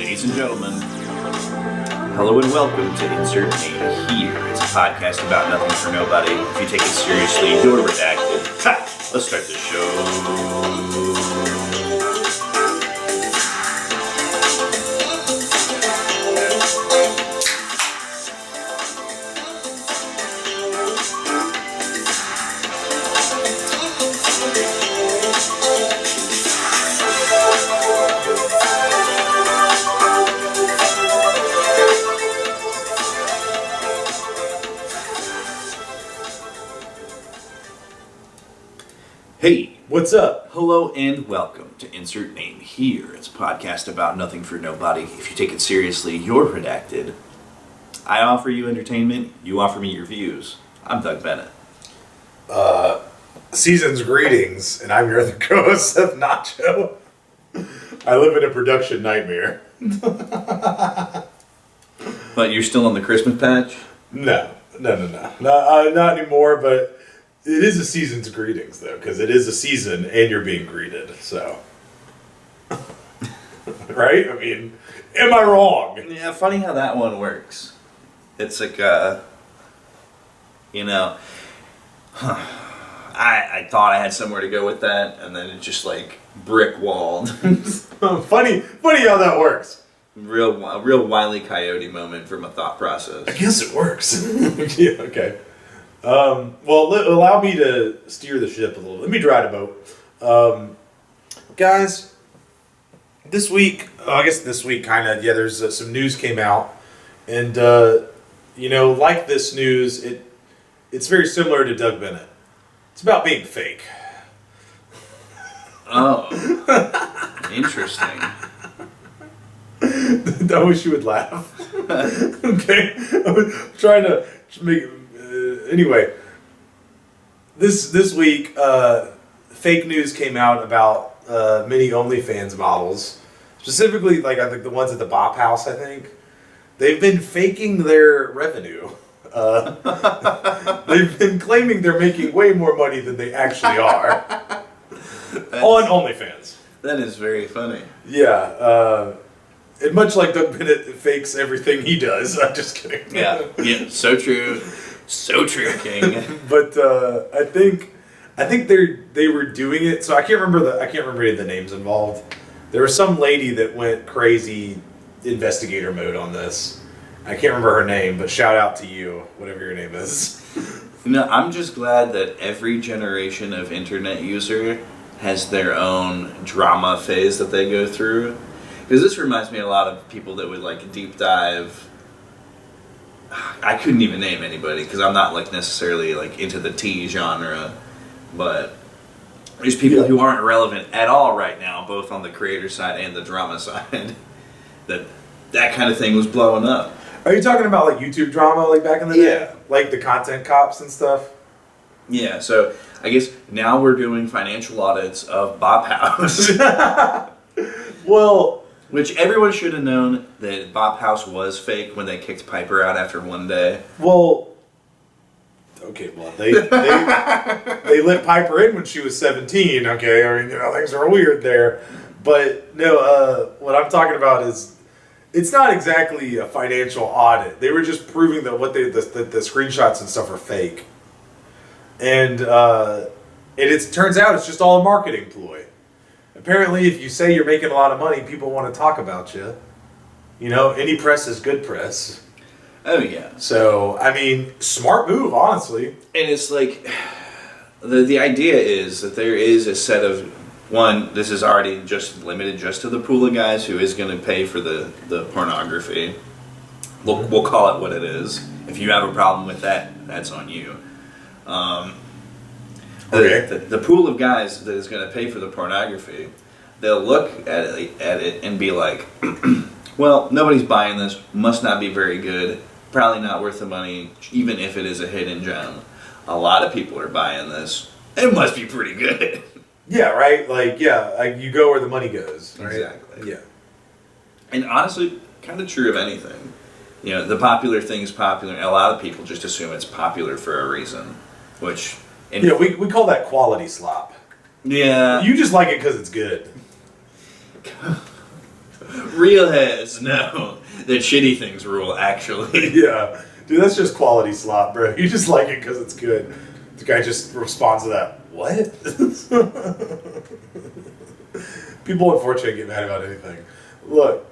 Ladies and gentlemen, hello and welcome to Insert Name Here. It's a podcast about nothing for nobody. If you take it seriously, you're redacted. Ha! Let's start the show. Hey, what's up? Hello and welcome to Insert Name Here. It's a podcast about nothing for nobody. If you take it seriously, you're redacted. I offer you entertainment, you offer me your views. I'm Doug Bennett. Season's greetings, and I'm your other co-host, Seth Nacho. I live in a production nightmare. But you're still on the Christmas patch? No. Not anymore, but it is a season's greetings, though, because it is a season and you're being greeted, so. Right? I mean, am I wrong? Yeah, funny how that one works. It's like, I thought I had somewhere to go with that, and then it just like brick walled. Funny how that works. A real Wile E. Coyote moment from a thought process. I guess it works. Yeah, okay. Well, allow me to steer the ship a little. Let me drive the boat. Guys, this week, kind of, there's some news came out. And, like this news, it's very similar to Doug Bennett. It's about being fake. Oh. Interesting. I wish you would laugh. Okay? I'm trying to make... Anyway, this week, fake news came out about many OnlyFans models. Specifically, I think the ones at the Bop House, I think. They've been faking their revenue. They've been claiming they're making way more money than they actually are. On OnlyFans. That is very funny. Yeah, and much like Doug Bennett fakes everything he does. I'm just kidding. Yeah, so true. So true, King. But I think they were doing it. So I can't remember any of the names involved. There was some lady that went crazy investigator mode on this. I can't remember her name, but shout out to you, whatever your name is. No, I'm just glad that every generation of internet user has their own drama phase that they go through. Because this reminds me a lot of people that would deep dive. I couldn't even name anybody because I'm not necessarily into the tea genre, but there's people who aren't relevant at all right now, both on the creator side and the drama side. that kind of thing was blowing up. Are you talking about YouTube drama back in the day? Yeah. Like the content cops and stuff? Yeah, so I guess now we're doing financial audits of Bop House. Well, which everyone should have known that Bop House was fake when they kicked Piper out after one day. Well, okay, well, they let Piper in when she was 17, okay? I mean, things are weird there. But, no, what I'm talking about is, it's not exactly a financial audit. They were just proving that the screenshots and stuff are fake. And it turns out it's just all a marketing ploy. Apparently, if you say you're making a lot of money, people want to talk about you. Any press is good press. Oh, yeah. So, I mean, smart move, honestly. And it's the idea is that there is a set of, one, this is already just limited just to the pool of guys who is going to pay for the pornography. We'll call it what it is. If you have a problem with that, that's on you. Okay. The pool of guys that is going to pay for the pornography, they'll look at it and be like, well, nobody's buying this, must not be very good, probably not worth the money, even if it is a hidden gem. A lot of people are buying this. It must be pretty good. Yeah, right? You go where the money goes. Right? Exactly. Yeah. And honestly, kind of true of anything. The popular thing is popular, and a lot of people just assume it's popular for a reason, which... we call that quality slop. Yeah. You just like it because it's good. Real heads know that shitty things rule, actually. Yeah. Dude, that's just quality slop, bro. You just like it because it's good. The guy just responds to that. What? People, unfortunately, get mad about anything. Look.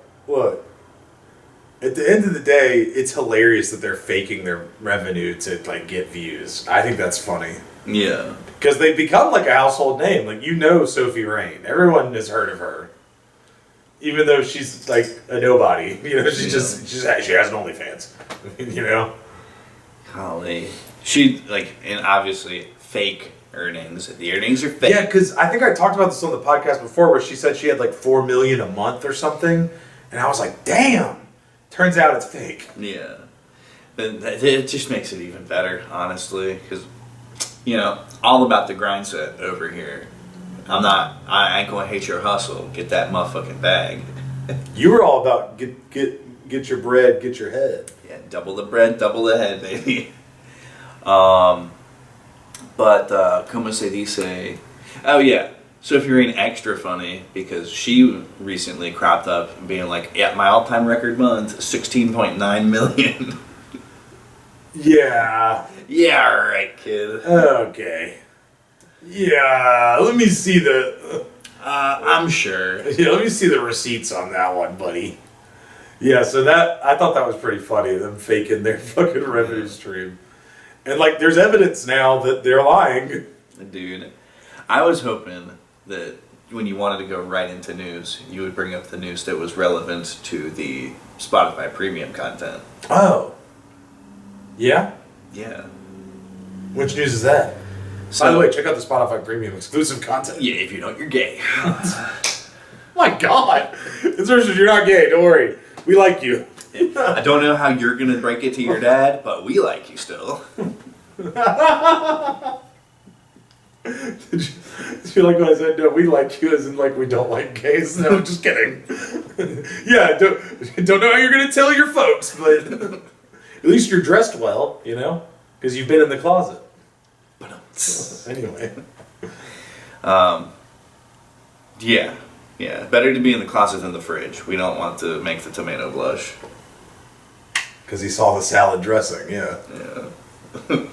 At the end of the day, it's hilarious that they're faking their revenue to like get views. I think that's funny. Yeah. Because they've become like a household name. Like, you know Sophie Rain. Everyone has heard of her. Even though she's like a nobody. You know, she has an OnlyFans. You know? Golly. She, like, and obviously fake earnings. The earnings are fake. Yeah, because I think I talked about this on the podcast before where she said she had like $4 million a month or something. And I was like, damn. Turns out it's fake. Yeah. It just makes it even better, honestly. Because, you know, all about the grind set over here. I ain't gonna hate your hustle. Get that motherfucking bag. You were all about get your bread, get your head. Yeah, double the bread, double the head, baby. But como se dice? Oh yeah, Sophie Rain extra funny because she recently cropped up being like, yeah, my all-time record month, 16.9 million. Yeah. Yeah, all right, kid. Okay. Yeah, let me see the... I'm sure. Yeah, let me see the receipts on that one, buddy. Yeah, so I thought that was pretty funny, them faking their fucking revenue stream. And, like, there's evidence now that they're lying. Dude, I was hoping that when you wanted to go right into news, you would bring up the news that was relevant to the Spotify premium content. Oh. Yeah? Yeah. Which news is that? So, by the way, check out the Spotify premium exclusive content. Yeah, if you don't, you're gay. My God. Insertions, you're not gay, don't worry. We like you. I don't know how you're going to break it to your dad, but we like you still. Did you like what I said? No, we like you as in like we don't like gays. No, I'm just kidding. Yeah, don't know how you're going to tell your folks, but at least you're dressed well, you know? Because you've been in the closet. Anyway. Yeah. Better to be in the closet than the fridge. We don't want to make the tomato blush. Because he saw the salad dressing, yeah. Yeah.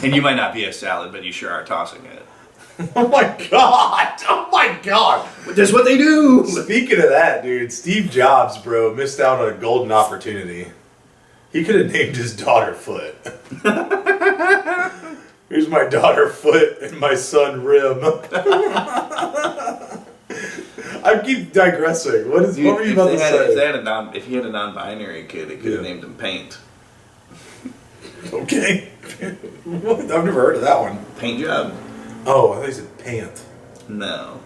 And you might not be a salad, but you sure are tossing it. Oh my God! Oh my God! That's what they do! Speaking of that, dude, Steve Jobs, bro, missed out on a golden opportunity. He could have named his daughter Foot. Here's my daughter Foot and my son Rim. I keep digressing. What were you about to say? If he had a non-binary kid, it could have named him Paint. Okay. What? I've never heard of that one. Paint job. Oh, I thought you said Pant. No.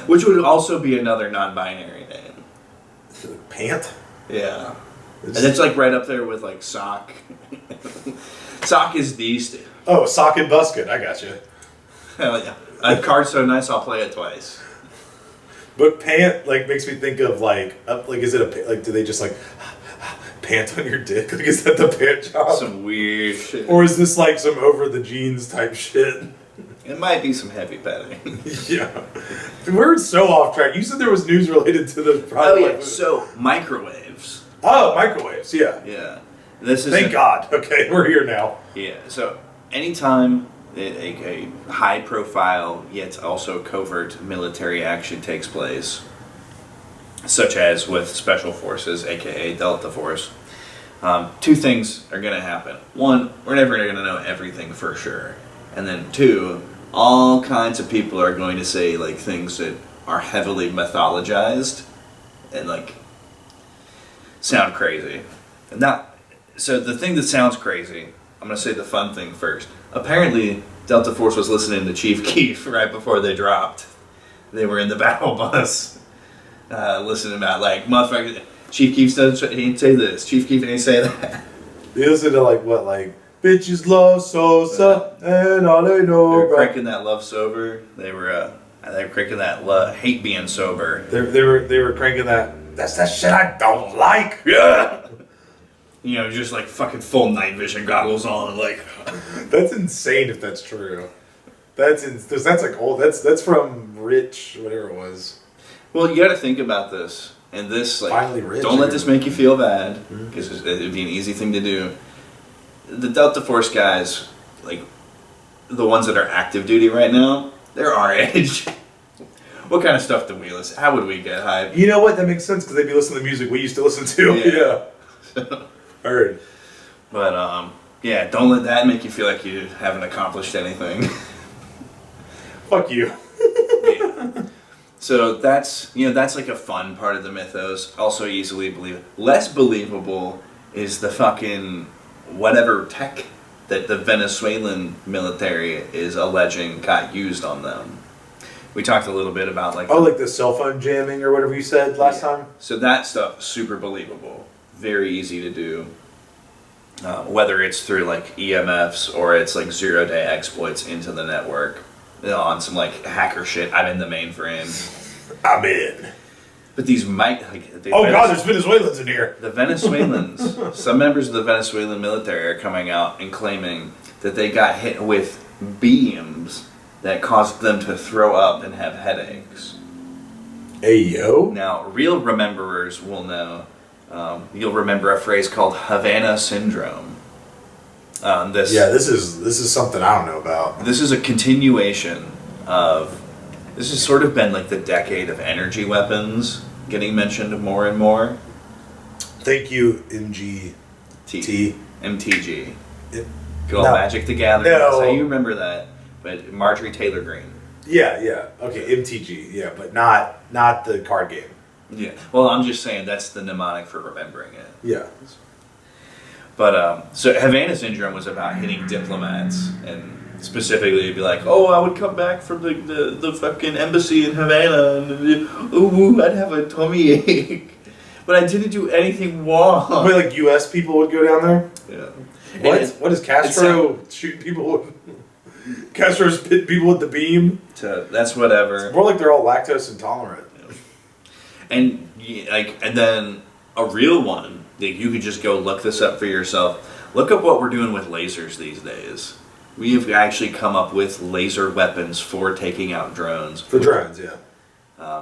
Which would also be another non-binary name. Pant? Yeah. And it's like right up there with like Sock. Sock is the... Oh, Sock and Busket. I got you. Hell yeah. A card's so nice, I'll play it twice. But Pant like makes me think of like is it a like do they just like pant on your dick? Like is that the pant job? Some weird shit. Or is this like some over the jeans type shit? It might be some heavy petting. Yeah. We're so off track. You said there was news related to the product. Oh yeah, so microwaves. Oh, microwaves, yeah. Yeah. This is Thank God. Okay, we're here now. Yeah. So anytime a high profile yet also covert military action takes place, such as with Special Forces, aka Delta Force, two things are going to happen. One, we're never going to know everything for sure. And then two, all kinds of people are going to say like things that are heavily mythologized and like sound crazy. And so the thing that sounds crazy, I'm going to say the fun thing first. Apparently, Delta Force was listening to Chief Keef right before they dropped. They were in the battle bus listening about, like, motherfucker, Chief Keef ain't say this, Chief Keef ain't say that. They listen to, like, what, like, bitches love Sosa, and all they know They were about... cranking that love sober. They were cranking that hate being sober. They were cranking that, that's that shit I don't like. Yeah! You know, just like fucking full night vision goggles on, like. That's insane if that's true. That's like old. That's from Rich, whatever it was. Well, you got to think about this. And this, like, Finally rich. don't let this make you feel bad, because it'd be an easy thing to do. The Delta Force guys, like, the ones that are active duty right now, they're our age. What kind of stuff do we listen? How would we get hyped? You know what? That makes sense because they'd be listening to music we used to listen to. Yeah. Heard. But, yeah, don't let that make you feel like you haven't accomplished anything. Fuck you. Yeah. So that's like a fun part of the mythos. Also easily believable. Less believable is the fucking whatever tech that the Venezuelan military is alleging got used on them. We talked a little bit about like like the cell phone jamming or whatever you said last time. So that stuff super believable, very easy to do. Whether it's through like EMFs or it's like 0-day exploits into the network, on some like hacker shit. I'm in the mainframe. I'm in. But these might like. God, there's Venezuelans in here. The Venezuelans, some members of the Venezuelan military are coming out and claiming that they got hit with beams that caused them to throw up and have headaches. Hey yo. Now, real rememberers will know. You'll remember a phrase called Havana Syndrome. This is something I don't know about. This is a continuation of. This has sort of been like the decade of energy weapons getting mentioned more and more. Thank you, MGT. MTG. Good old No. Magic the Gathering. No. That's how you remember that. But Marjorie Taylor Greene. Yeah. Okay, MTG. Yeah, but not the card game. Yeah. Well, I'm just saying that's the mnemonic for remembering it. Yeah. But so Havana Syndrome was about hitting diplomats, and specifically it'd be like, oh, I would come back from the fucking embassy in Havana, and ooh, I'd have a tummy ache, but I didn't do anything wrong. Wait, like U.S. people would go down there? Yeah. What? And What is Castro shooting people with? Castro's hitting people with the beam? that's whatever. It's more like they're all lactose intolerant. And and then a real one, like you could just go look this up for yourself. Look up what we're doing with lasers these days. We have actually come up with laser weapons for taking out drones. For drones, yeah.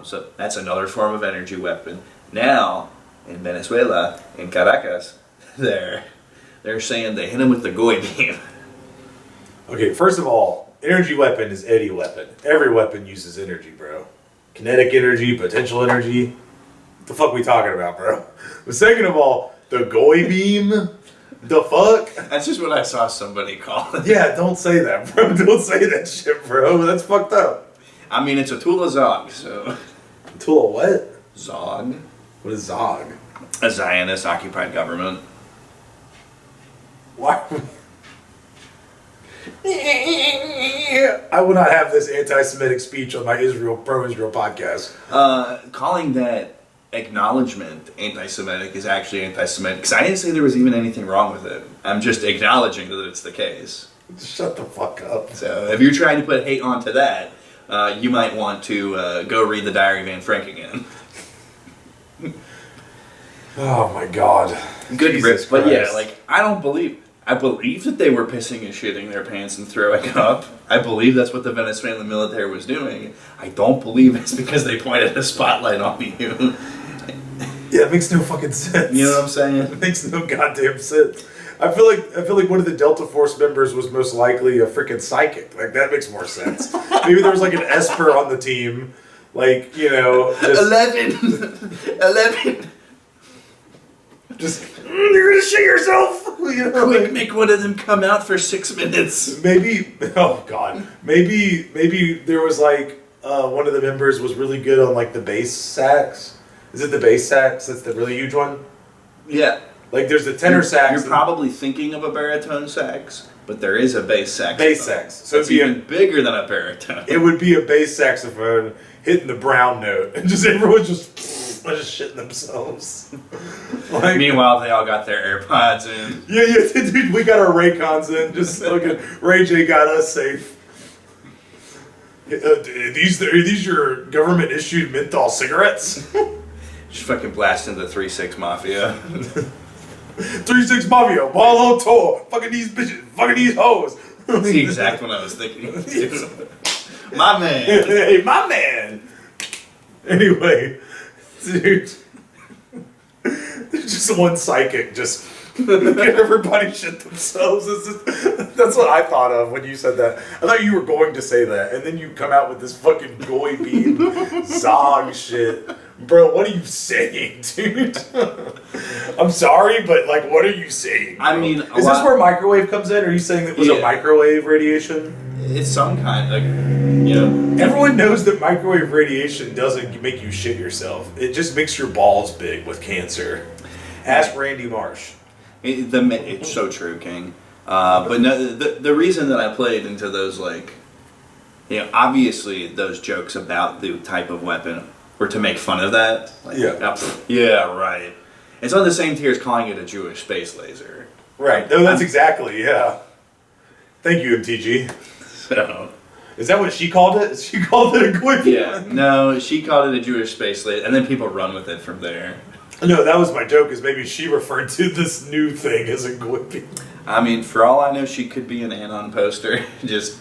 So that's another form of energy weapon. Now, in Venezuela, in Caracas, they're saying they hit them with the goy beam. Okay, first of all, energy weapon is any weapon. Every weapon uses energy, bro. Kinetic energy, potential energy. What the fuck we talking about, bro? But second of all, the goy beam? The fuck? That's just what I saw somebody call it. Yeah, don't say that, bro. Don't say that shit, bro. That's fucked up. I mean, it's a tool of Zog, so... Tool of what? Zog? What is Zog? A Zionist-occupied government. Why? I will not have this anti-Semitic speech on my pro-Israel podcast. Calling that acknowledgement anti-Semitic is actually anti-Semitic, because I didn't say there was even anything wrong with it. I'm just acknowledging that it's the case. Shut the fuck up. So if you're trying to put hate onto that, you might want to go read the Diary of Anne Frank again. Oh my god. Good Jesus rips, but yeah, Christ. like I believe that they were pissing and shitting their pants and throwing up. I believe that's what the Venezuelan military was doing. I don't believe it's because they pointed a spotlight on you. Yeah, it makes no fucking sense. You know what I'm saying? It makes no goddamn sense. I feel like one of the Delta Force members was most likely a freaking psychic. Like that makes more sense. Maybe there was like an Esper on the team. Like, you know, just, 11. just you're gonna shit yourself. You know, Quick, like, make one of them come out for 6 minutes. maybe oh god. Maybe there was like one of the members was really good on like the bass sax. Is it the bass sax? That's the really huge one? Yeah. Like there's the tenor sax. You're probably thinking of a baritone sax, but there is a bass saxophone. Bass sax. So it's it'd be even bigger than a baritone. It would be a bass saxophone hitting the brown note, and just everyone just shitting themselves. Like, Meanwhile, they all got their AirPods in. yeah, dude, we got our Raycons in. Just looking, Ray J got us safe. Are these your government issued menthol cigarettes? Just fucking blast into 3-6 Mafia. 3-6 Mafia, Wallow Tour, fucking these bitches, fucking these hoes. That's the exact one I was thinking of, too. My man. Hey, my man. Anyway, dude. just one psychic just get everybody shit themselves. That's what I thought of when you said that. I thought you were going to say that, and then you come out with this fucking goy beam Zog shit. Bro, what are you saying, dude? I'm sorry, but like, what are you saying? Bro? I mean, is this where microwave comes in? Are you saying it was a microwave radiation? It's some kind of, you know. Everyone knows that microwave radiation doesn't make you shit yourself. It just makes your balls big with cancer. Ask Randy Marsh. It's so true, King. But no, the reason that I played into those, like, you know, obviously those jokes about the type of weapon were to make fun of that. Like, yeah, right. It's on the same tier as calling it a Jewish space laser. Right. No, that's exactly, yeah. Thank you, MTG. So, is that what she called it? She called it a goy beam? Yeah. No, she called it a Jewish space laser, and then people run with it from there. No, that was my joke, is maybe she referred to this new thing as a goy beam. I mean, for all I know, she could be an Anon poster, just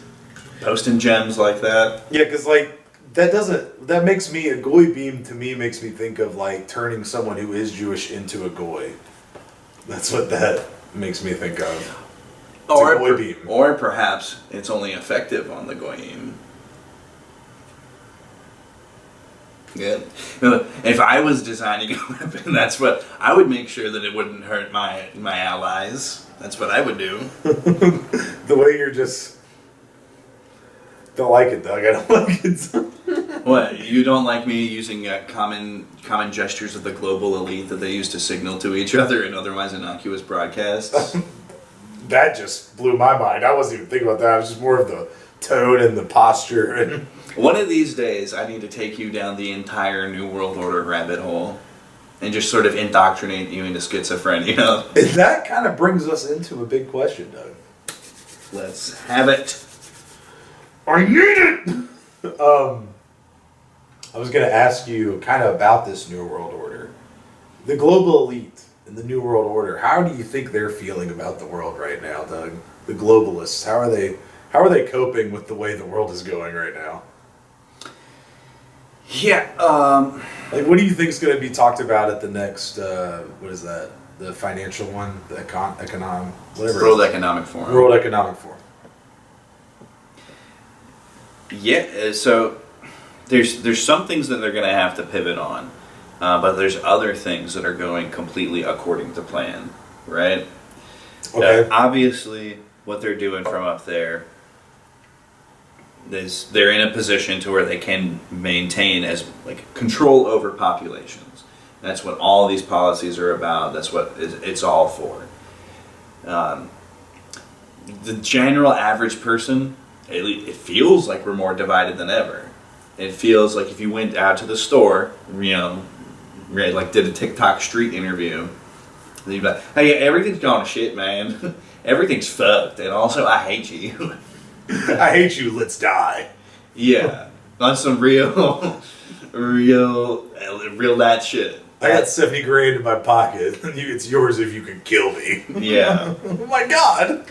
posting gems like that. Yeah, because, like, that makes me, a goy beam to me makes me think of, like, turning someone who is Jewish into a goy. That's what that makes me think of. It's a goy beam. Or perhaps it's only effective on the goyim. Yeah. If I was designing a weapon, that's what I would make sure that it wouldn't hurt my allies. That's what I would do. The way you're just don't like it, Doug. I don't like it. What? You don't like me using common gestures of the global elite that they use to signal to each other in otherwise innocuous broadcasts? That just blew my mind. I wasn't even thinking about that. It was just more of the tone and the posture. And one of these days, I need to take you down the entire New World Order rabbit hole and just sort of indoctrinate you into schizophrenia. And that kind of brings us into a big question, Doug. Let's have it. I need it! I was going to ask you kind of about this New World Order. The global elite in the New World Order, how do you think they're feeling about the world right now, Doug? The globalists, how are they coping with the way the world is going right now? Yeah, like, what do you think is going to be talked about at the next, what is that? The financial one? The economic, whatever. World Economic Forum. World Economic Forum. Yeah, so there's some things that they're going to have to pivot on, but there's other things that are going completely according to plan, right? Okay. Obviously, what they're doing from up there is they're in a position to where they can maintain as like control over populations. That's what all these policies are about. That's what it's all for. The general average person, it feels like we're more divided than ever. It feels like if you went out to the store, you know, like did a TikTok street interview, you'd be like, hey, everything's gone to shit, man. Everything's fucked, and also I hate you. I hate you, let's die. Yeah. On some real that shit. I got 70 grand in my pocket. It's yours if you can kill me. Yeah. Oh my god.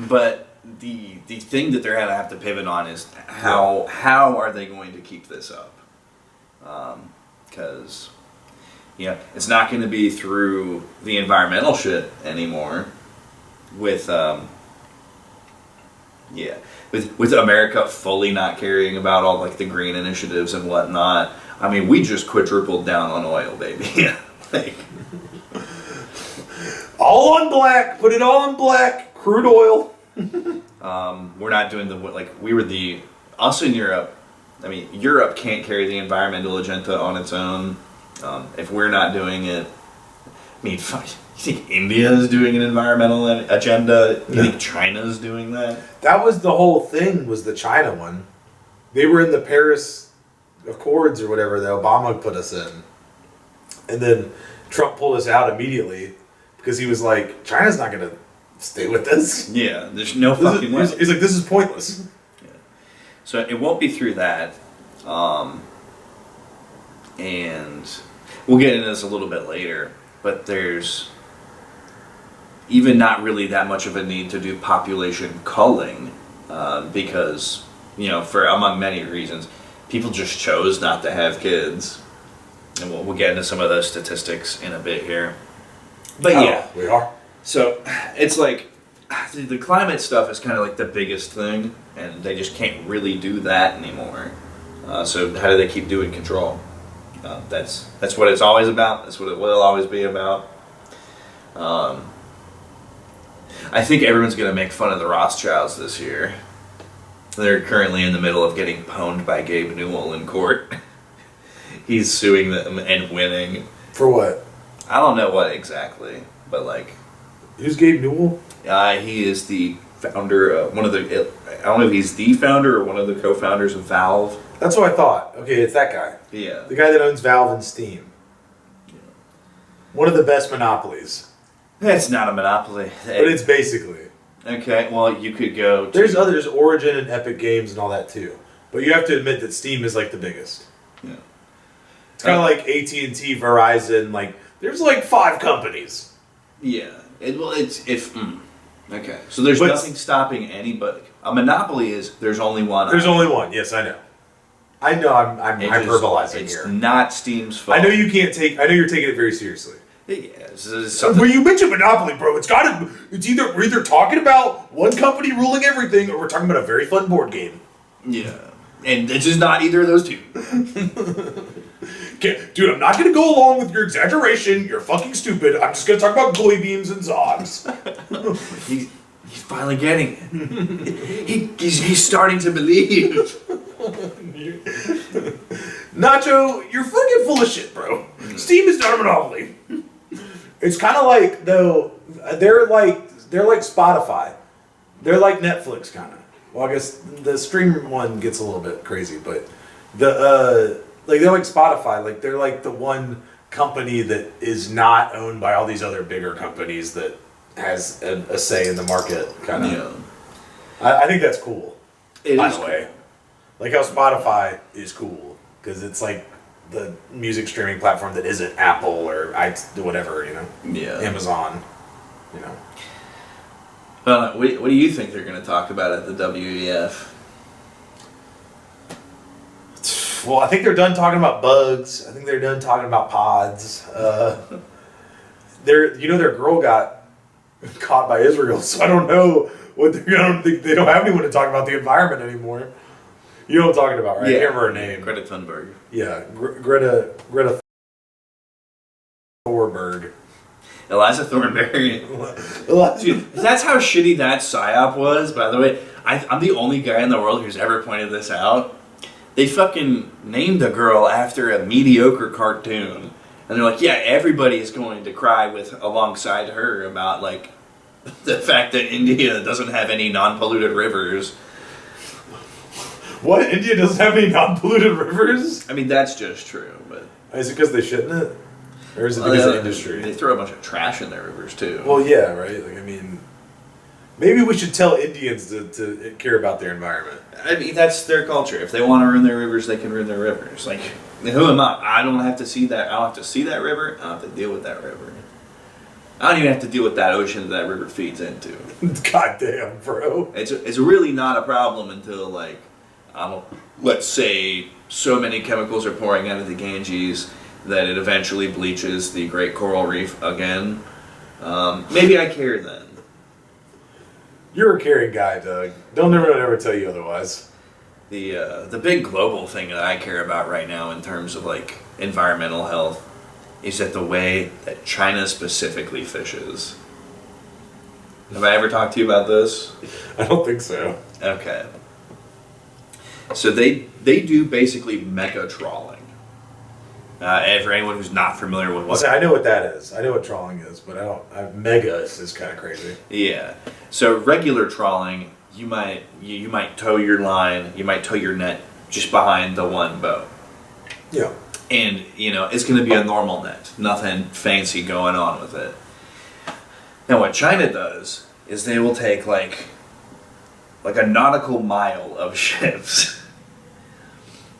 But the thing that they're gonna have to pivot on is how are they going to keep this up? Because it's not going to be through the environmental shit anymore. With with America fully not caring about all like the green initiatives and whatnot. I mean, we just quadrupled down on oil, baby. Like, all on black. Put it all on black. Crude oil. we're not doing us in Europe. I mean, Europe can't carry the environmental agenda on its own. If we're not doing it, I mean, fuck. You think India is doing an environmental agenda? You think China's doing that? That was the whole thing, was the China one. They were in the Paris Accords or whatever that Obama put us in. And then Trump pulled us out immediately because he was like, China's not going to stay with this. Yeah, there's no fucking way. He's like, this is pointless. Yeah. So it won't be through that. And we'll get into this a little bit later, but there's even not really that much of a need to do population culling because, for among many reasons, people just chose not to have kids. And we'll get into some of those statistics in a bit here. But Oh, yeah, we are. so it's like the climate stuff is kind of like the biggest thing, and they just can't really do that anymore. So how do they keep doing control? That's what it's always about. That's what it will always be about. I think everyone's going to make fun of the Rothschilds this year. They're currently in the middle of getting pwned by Gabe Newell in court. He's suing them and winning. For what? I don't know what exactly, but like, Who's Gabe Newell? he is the founder, one of the. I don't know if he's the founder or one of the co-founders of Valve. That's what I thought. Okay, it's that guy. Yeah. The guy that owns Valve and Steam. One of the best monopolies. It's not a monopoly. But it's basically. Okay, well, you could go. There's others, Origin and Epic Games and all that too. But you have to admit that Steam is like the biggest. Yeah. It's kind of like AT&T, Verizon. Like there's like 5 companies. Yeah. Okay. So there's But- nothing stopping anybody. A monopoly is there's only one. There's only one. Yes, I know. I know. I'm hyperbolizing It's here. not Steam's fault. I know you can't take. I know you're taking it very seriously. Yeah, it's something. When you mention monopoly, bro, it's gotta. It's either we're either talking about one company ruling everything, or we're talking about a very fun board game. Yeah. And it's just not either of those two. Okay, dude, I'm not gonna go along with your exaggeration. You're fucking stupid. I'm just gonna talk about Goy beams and Zogs. He's finally getting it. He's starting to believe. Nacho, you're fucking full of shit, bro. Steam is not a monopoly. It's kind of like though. They're like Spotify. They're like Netflix, kind of. Well, I guess the stream one gets a little bit crazy, but like they're like Spotify. Like they're like the one company that is not owned by all these other bigger companies that has a say in the market, kind of. Yeah. I think that's cool. It by is the way, like how Spotify is cool because it's like the music streaming platform that isn't Apple or whatever, you know. Yeah. Amazon, you know. What do you think they're going to talk about at the WEF? Well, I think they're done talking about bugs. I think they're done talking about pods. Their girl got caught by Israel, so I don't know what I don't think they don't have anyone to talk about the environment anymore. You know what I'm talking about, right? Yeah. I can't remember her name. Greta Thunberg. Yeah, Greta Thorberg. Eliza Thornberry. Dude, that's how shitty that psyop was, by the way. I'm the only guy in the world who's ever pointed this out. They fucking named a girl after a mediocre cartoon. And they're like, yeah, everybody is going to cry alongside her about, like, the fact that India doesn't have any non-polluted rivers. What? India doesn't have any non-polluted rivers? I mean, that's just true, but... Is it because they shit in it? Or is it because of the industry? They throw a bunch of trash in their rivers, too. Well, yeah, right? Like, I mean... Maybe we should tell Indians to care about their environment. I mean, that's their culture. If they want to ruin their rivers, they can ruin their rivers. Like, who am I? I don't have to see that. I don't have to see that river. I don't have to deal with that river. I don't even have to deal with that ocean that river feeds into. God damn, bro. It's really not a problem until, like, let's say so many chemicals are pouring out of the Ganges that it eventually bleaches the Great Coral Reef again. Maybe I care then. You're a caring guy, Doug. Don't ever tell you otherwise. The big global thing that I care about right now in terms of like environmental health is that the way that China specifically fishes. Have I ever talked to you about this? I don't think so. Okay. So they do basically mecha trawling. And for anyone who's not familiar with what... I know what that is. I know what trawling is, but I don't... mega is kind of crazy. Yeah. So regular trawling, you might tow your line, you might tow your net just behind the one boat. Yeah. And, it's going to be a normal net. Nothing fancy going on with it. Now what China does is they will take like a nautical mile of ships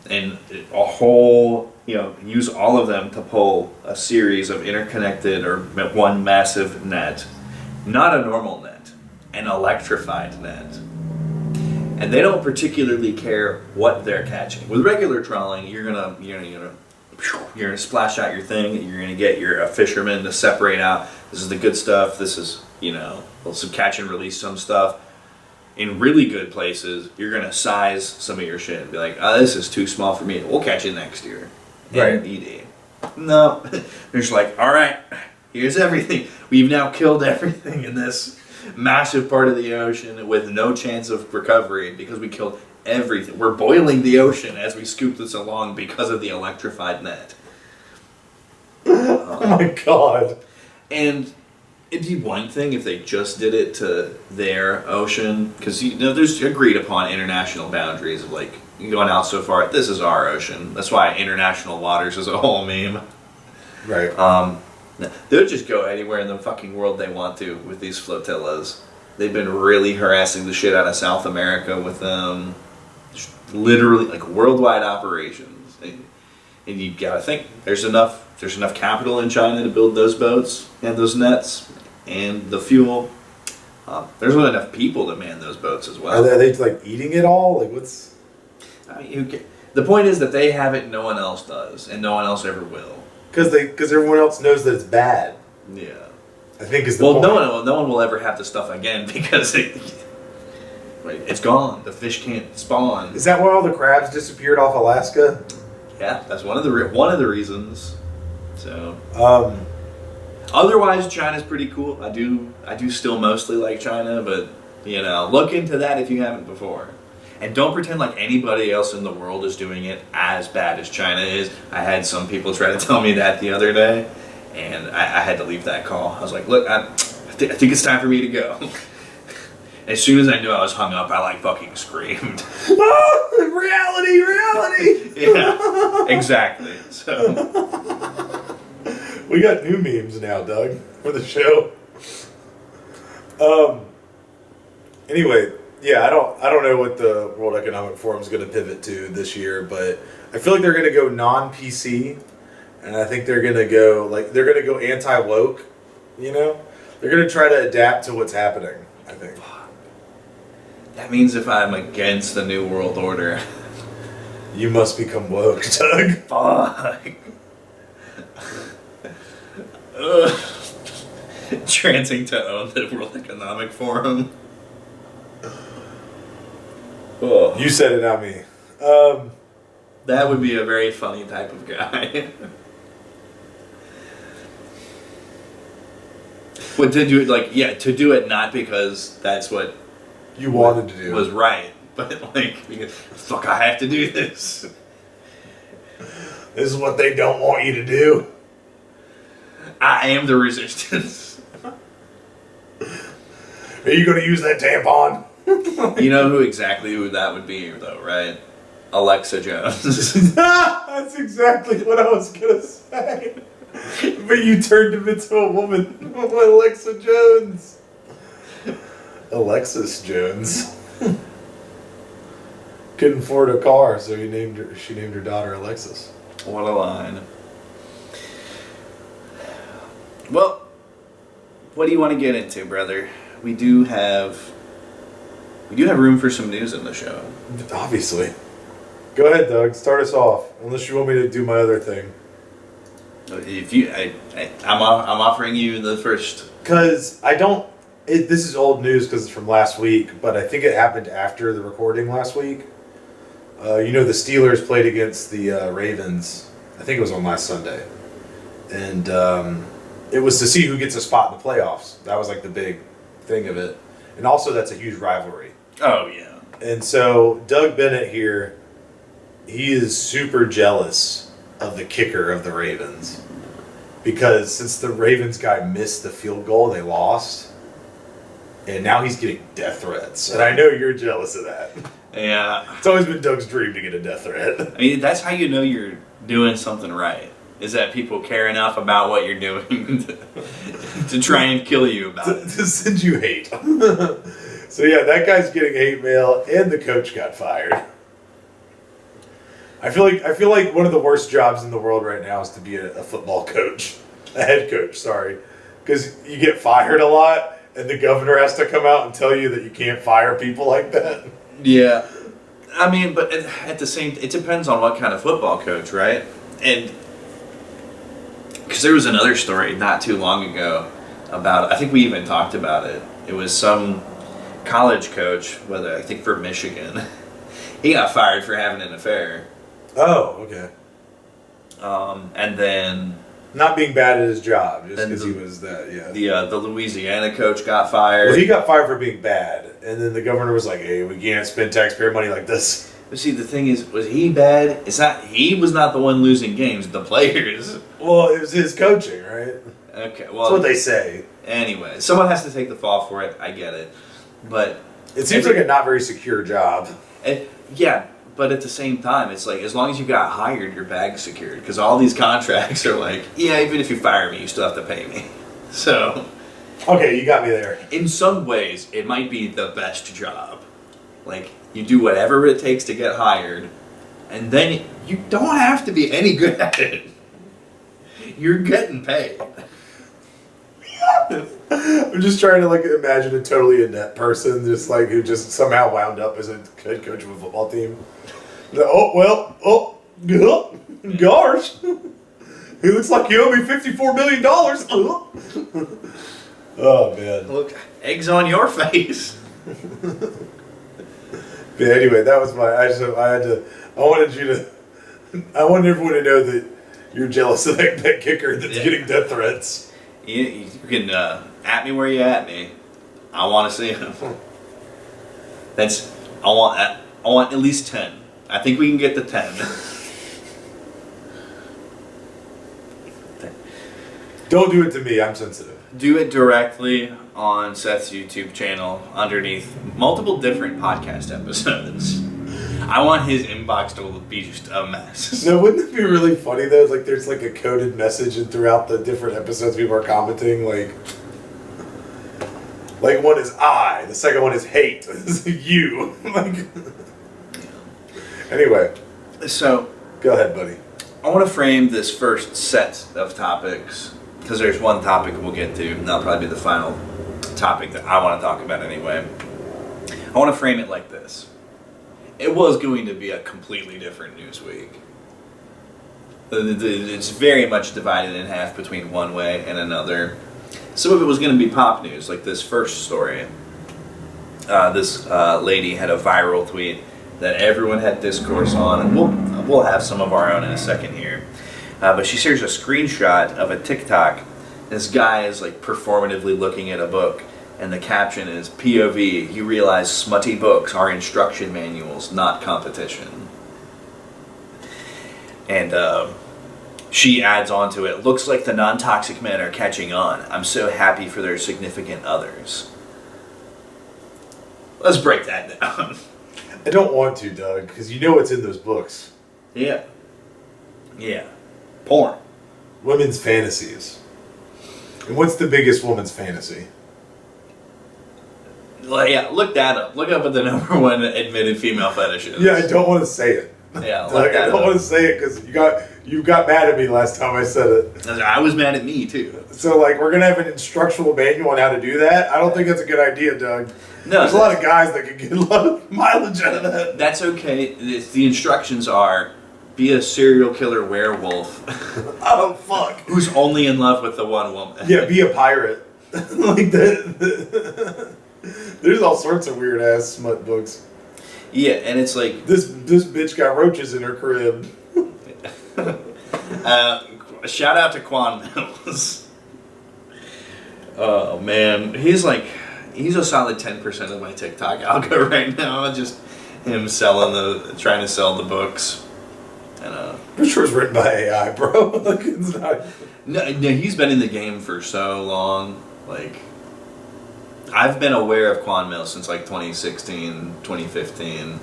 and a whole... use all of them to pull a series of interconnected or one massive net. Not a normal net, an electrified net. And they don't particularly care what they're catching. With regular trawling, you're gonna You're gonna splash out your thing. You're gonna get your fishermen to separate out. This is the good stuff. This is some catch and release some stuff. In really good places, you're gonna size some of your shit and be like, "Oh, this is too small for me. We'll catch it next year." Right. NBD. No, they're just like, "All right, here's everything. We've now killed everything in this massive part of the ocean with no chance of recovery because we killed everything. We're boiling the ocean as we scoop this along because of the electrified net." Oh my god. And it'd be one thing if they just did it to their ocean, because there's agreed upon international boundaries of like going out so far. This is our ocean. That's why international waters is a whole meme. Right. They'll just go anywhere in the fucking world they want to with these flotillas. They've been really harassing the shit out of South America with them. Literally, like worldwide operations. And you gotta think there's enough capital in China to build those boats and those nets and the fuel. There's not enough people to man those boats as well. Are they like eating it all? Like what's? I mean, the point is that they have it, no one else does, and no one else ever will. Because everyone else knows that it's bad. Yeah. I think is the Well, point. no one will ever have the stuff again because it's gone. The fish can't spawn. Is that why all the crabs disappeared off Alaska? Yeah, that's one of the reasons. So. Um, Otherwise, China's pretty cool. I do still mostly like China, but look into that if you haven't before. And don't pretend like anybody else in the world is doing it as bad as China is. I had some people try to tell me that the other day, and I had to leave that call. I was like, look, I think it's time for me to go. As soon as I knew I was hung up, I like fucking screamed. reality! Yeah, exactly. So we got new memes now, Doug, for the show. Anyway, yeah, I don't know what the World Economic Forum is going to pivot to this year, but I feel like they're going to go non-PC, and I think they're going to go anti-woke. They're going to try to adapt to what's happening. I think that means if I'm against the New World Order, you must become woke, Doug. fuck. Trancing to own the World Economic Forum. Oh. You said it, not me. That would be a very funny type of guy. But to do it to do it not because that's what You wanted to do. was right, but because, fuck, I have to do this. This is what they don't want you to do. I am the resistance. Are you going to use that tampon? You know who that would be, though, right? Alexa Jones. That's exactly what I was going to say. But you turned him into a woman. Alexa Jones. Alexis Jones. Couldn't afford a car, so she named her daughter Alexis. What a line. Well, what do you want to get into, brother? We do have room for some news in the show. Obviously. Go ahead, Doug. Start us off. Unless you want me to do my other thing. If you, I'm offering you the first. Because I don't. This is old news because it's from last week, but I think it happened after the recording last week. The Steelers played against the Ravens. I think it was on last Sunday, and it was to see who gets a spot in the playoffs. That was like the big thing of it, and also that's a huge rivalry. Oh yeah. And so Doug Bennett here, he is super jealous of the kicker of the Ravens because since the Ravens guy missed the field goal, they lost. And now he's getting death threats. And I know you're jealous of that. Yeah. It's always been Doug's dream to get a death threat. I mean, that's how you know you're doing something right. Is that people care enough about what you're doing to try and kill you about it. To send you hate. So yeah, that guy's getting hate mail, and the coach got fired. I feel like one of the worst jobs in the world right now is to be a football coach, a head coach. Sorry, because you get fired a lot, and the governor has to come out and tell you that you can't fire people like that. Yeah, I mean, but at the same, it depends on what kind of football coach, right? And because there was another story not too long ago about, I think we even talked about it. It was some college coach, whether I think for Michigan. He got fired for having an affair. Oh, okay. And then not being bad at his job, just because he was that. Yeah. The Louisiana coach got fired. Well, he got fired for being bad, and then the governor was like, "Hey, we can't spend taxpayer money like this." But see, the thing is, was he bad? It's not. He was not the one losing games. The players. Well, it was his coaching, right? Okay. Well, that's what they say. Anyway, someone has to take the fall for it. I get it, but it seems like a not very secure job. Yeah, but at the same time, it's like as long as you got hired, your bag's secured. Because all these contracts are like, yeah, even if you fire me, you still have to pay me. So. Okay, you got me there. In some ways, it might be the best job. Like, you do whatever it takes to get hired, and then you don't have to be any good at it. You're getting paid. I'm just trying to imagine a totally inept person, just who just somehow wound up as a head coach of a football team. Gosh, he looks like you owe me $54 million. Oh man! Look, eggs on your face. But anyway, that was I wanted everyone to know that you're jealous of that kicker that's getting death threats. You can at me where you at me. I want to see him. I want at least 10. I think we can get to 10. Don't do it to me. I'm sensitive. Do it directly on Seth's YouTube channel underneath multiple different podcast episodes. I want his inbox to be just a mess. No, wouldn't it be really funny though? There's a coded message, and throughout the different episodes, people are commenting one is I, the second one is hate, this is you. Anyway, so go ahead, buddy. I want to frame this first set of topics because there's one topic we'll get to, and that'll probably be the final topic that I want to talk about anyway. I want to frame it like this. It was going to be a completely different news week. It's very much divided in half between one way and another. Some of it was going to be pop news, like this first story. This lady had a viral tweet that everyone had discourse on, and we'll have some of our own in a second here. But she shares a screenshot of a TikTok. This guy is performatively looking at a book, and the caption is, POV, you realize smutty books are instruction manuals, not competition. And she adds on to it, looks like the non-toxic men are catching on. I'm so happy for their significant others. Let's break that down. I don't want to, Doug, because you know what's in those books. Yeah. Yeah. Porn. Women's fantasies. And what's the biggest woman's fantasy? Yeah, look that up. Look up what the number one admitted female fetish is. Yeah, I don't want to say it. Yeah, I don't want to say it because you got mad at me last time I said it. I was mad at me too. So we're gonna have an instructional manual on how to do that. I don't think that's a good idea, Doug. No, there's a lot of guys that could get a lot of mileage out of that. That's okay. The instructions are: be a serial killer werewolf. Oh fuck! Who's only in love with the one woman? Yeah, be a pirate. There's all sorts of weird ass smut books. Yeah, and it's this bitch got roaches in her crib. Shout out to Quan Mills. Oh man, he's a solid 10% of my TikTok algo right now. Just him trying to sell the books. And I'm sure it's written by AI, bro. It's not. No, he's been in the game for so long. I've been aware of Quan Mills since 2016, 2015.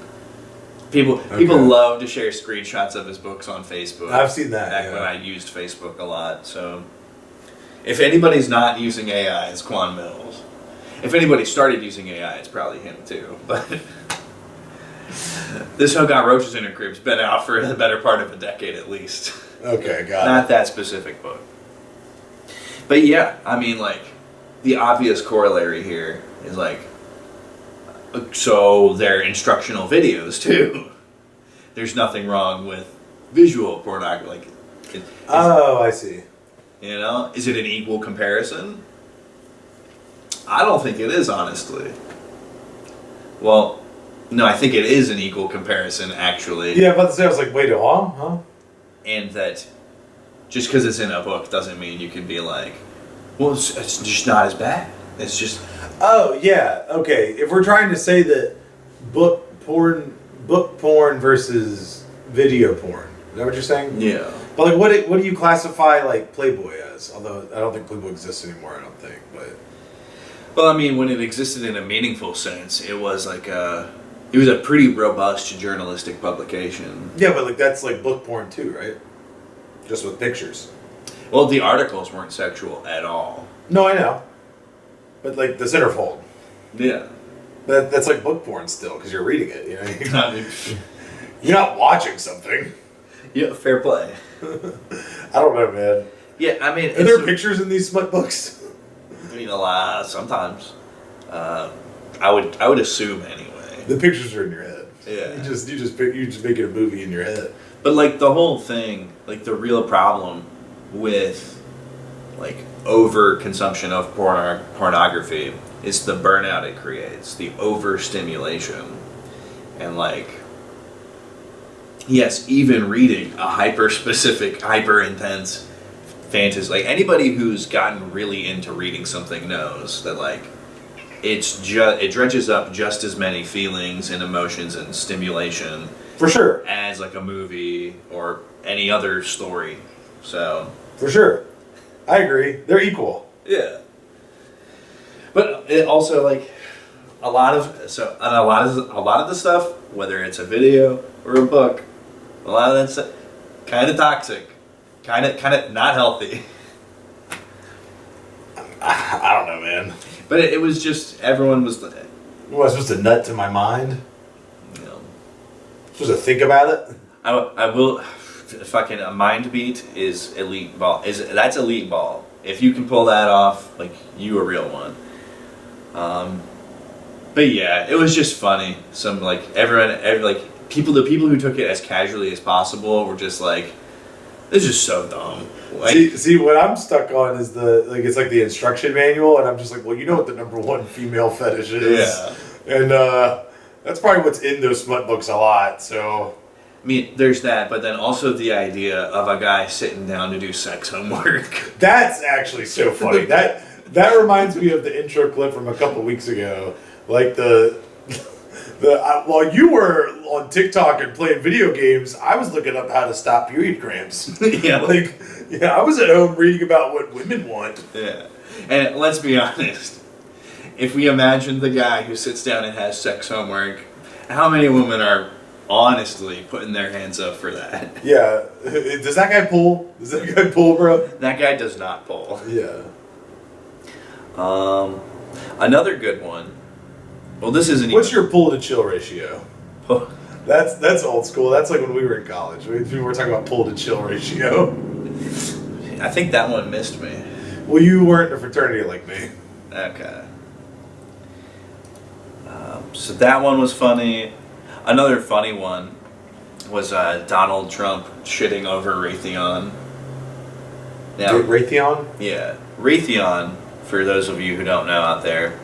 People love to share screenshots of his books on Facebook. I've seen that. Back when I used Facebook a lot. So, if anybody's not using AI, it's Quan Mills. If anybody started using AI, it's probably him too. But this Hoe Got Roaches in Her Crib's been out for the better part of a decade at least. Okay, got it. Not that specific book. But yeah, I mean, the obvious corollary here is so they're instructional videos too. There's nothing wrong with visual pornography. Oh, I see. You know, is it an equal comparison? I don't think it is, honestly. Well, no, I think it is an equal comparison, actually. Yeah, about to say, I was like, wait, huh? And that just because it's in a book doesn't mean you can be like, well, it's just not as bad. It's just. Oh, yeah, okay. If we're trying to say that book porn versus video porn, is that what you're saying? Yeah. But like, what do you classify like Playboy as? Although I don't think Playboy exists anymore. I don't think, but Well, I mean, when it existed in a meaningful sense, it was like it was a pretty robust journalistic publication. yeah, but like that's like book porn too, right? Just with pictures. Well, the articles weren't sexual at all. No, I know, but like the centerfold, Yeah. that's like book porn still because you're reading it. You know, I mean, you're not watching something. yeah, fair play. I don't know, man. Yeah, I mean, Are there pictures in these smut books? You know, sometimes. I would assume anyway. The pictures are in your head. Yeah. You just making a movie in your head. But like the whole thing, like the real problem with like overconsumption of pornography is the burnout it creates, the overstimulation, and like yes, even reading a hyper specific, hyper intense fantasy, like anybody who's gotten really into reading something knows that like it dredges up just as many feelings and emotions and stimulation For sure. as like a movie or any other story. So For sure. I agree. They're equal. yeah, but it also like a lot of the stuff, whether it's a video or a book, a lot of that stuff kind of toxic, kind of not healthy. I don't know, man. But it was just everyone was, What, am I supposed to nut to my mind? you know. Supposed to think about it? I will. Fucking a mind beat is elite ball. That's elite ball. If you can pull that off, like you a real one. But yeah, it was just funny. Some like the people who took it as casually as possible were just like, this is so dumb. Like, See, what I'm stuck on is it's like the instruction manual, and I'm just like, well, you know what the number one female fetish is. Yeah. And that's probably what's in those smut books a lot, so. I mean, there's that, but then also the idea of a guy sitting down to do sex homework. That's actually so funny. That reminds me of the intro clip from a couple weeks ago. Like while you were on TikTok and playing video games, I was looking up how to stop period cramps. Yeah. I was at home reading about what women want. Yeah. And let's be honest. If we imagine the guy who sits down and has sex homework, how many women are honestly putting their hands up for that? Yeah. Does that guy pull? Does that guy pull, bro? That guy does not pull. Yeah. Another good one. Well, this isn't What's even... your pull to chill ratio? That's old school. That's like when we were in college. We were talking about pull to chill ratio. I think that one missed me. Well, you weren't in a fraternity like me. Okay. So that one was funny. Another funny one was Donald Trump shitting over Raytheon. Now, Raytheon? yeah, Raytheon, for those of you who don't know out there,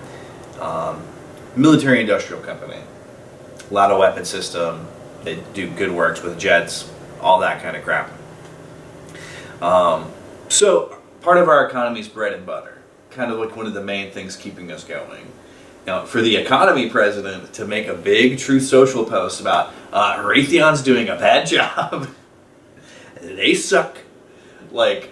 military-industrial company. A lot of weapon system. They do good works with jets, all that kind of crap. So part of our economy is bread and butter. Kind of like one of the main things keeping us going. Now, for the economy president to make a big Truth Social post about Raytheon's doing a bad job, they suck. Like,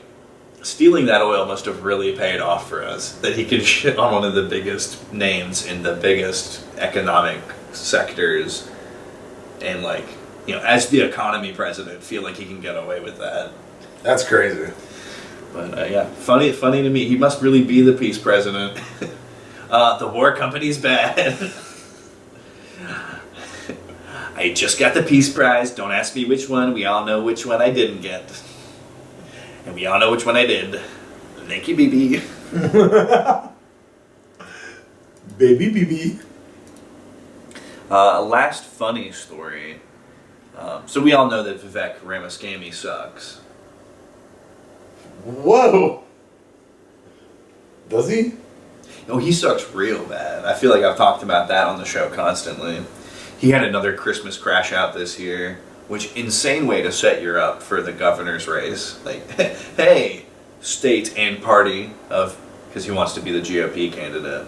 stealing that oil must have really paid off for us. That he could shit on one of the biggest names in the biggest economic sectors, and like, you know, as the economy president, feel like he can get away with that. That's crazy. But yeah, funny to me. He must really be the peace president. The war company's bad. I just got the Peace Prize. Don't ask me which one. We all know which one I didn't get. And we all know which one I did. Thank you, BB. Baby BB. Last funny story. So we all know that Vivek Ramaswamy sucks. Whoa. Does he? Oh, he sucks real bad. I feel like I've talked about that on the show constantly. He had another Christmas crash out this year, which insane way to set you up for the governor's race. Like, hey, state and party of, because he wants to be the GOP candidate.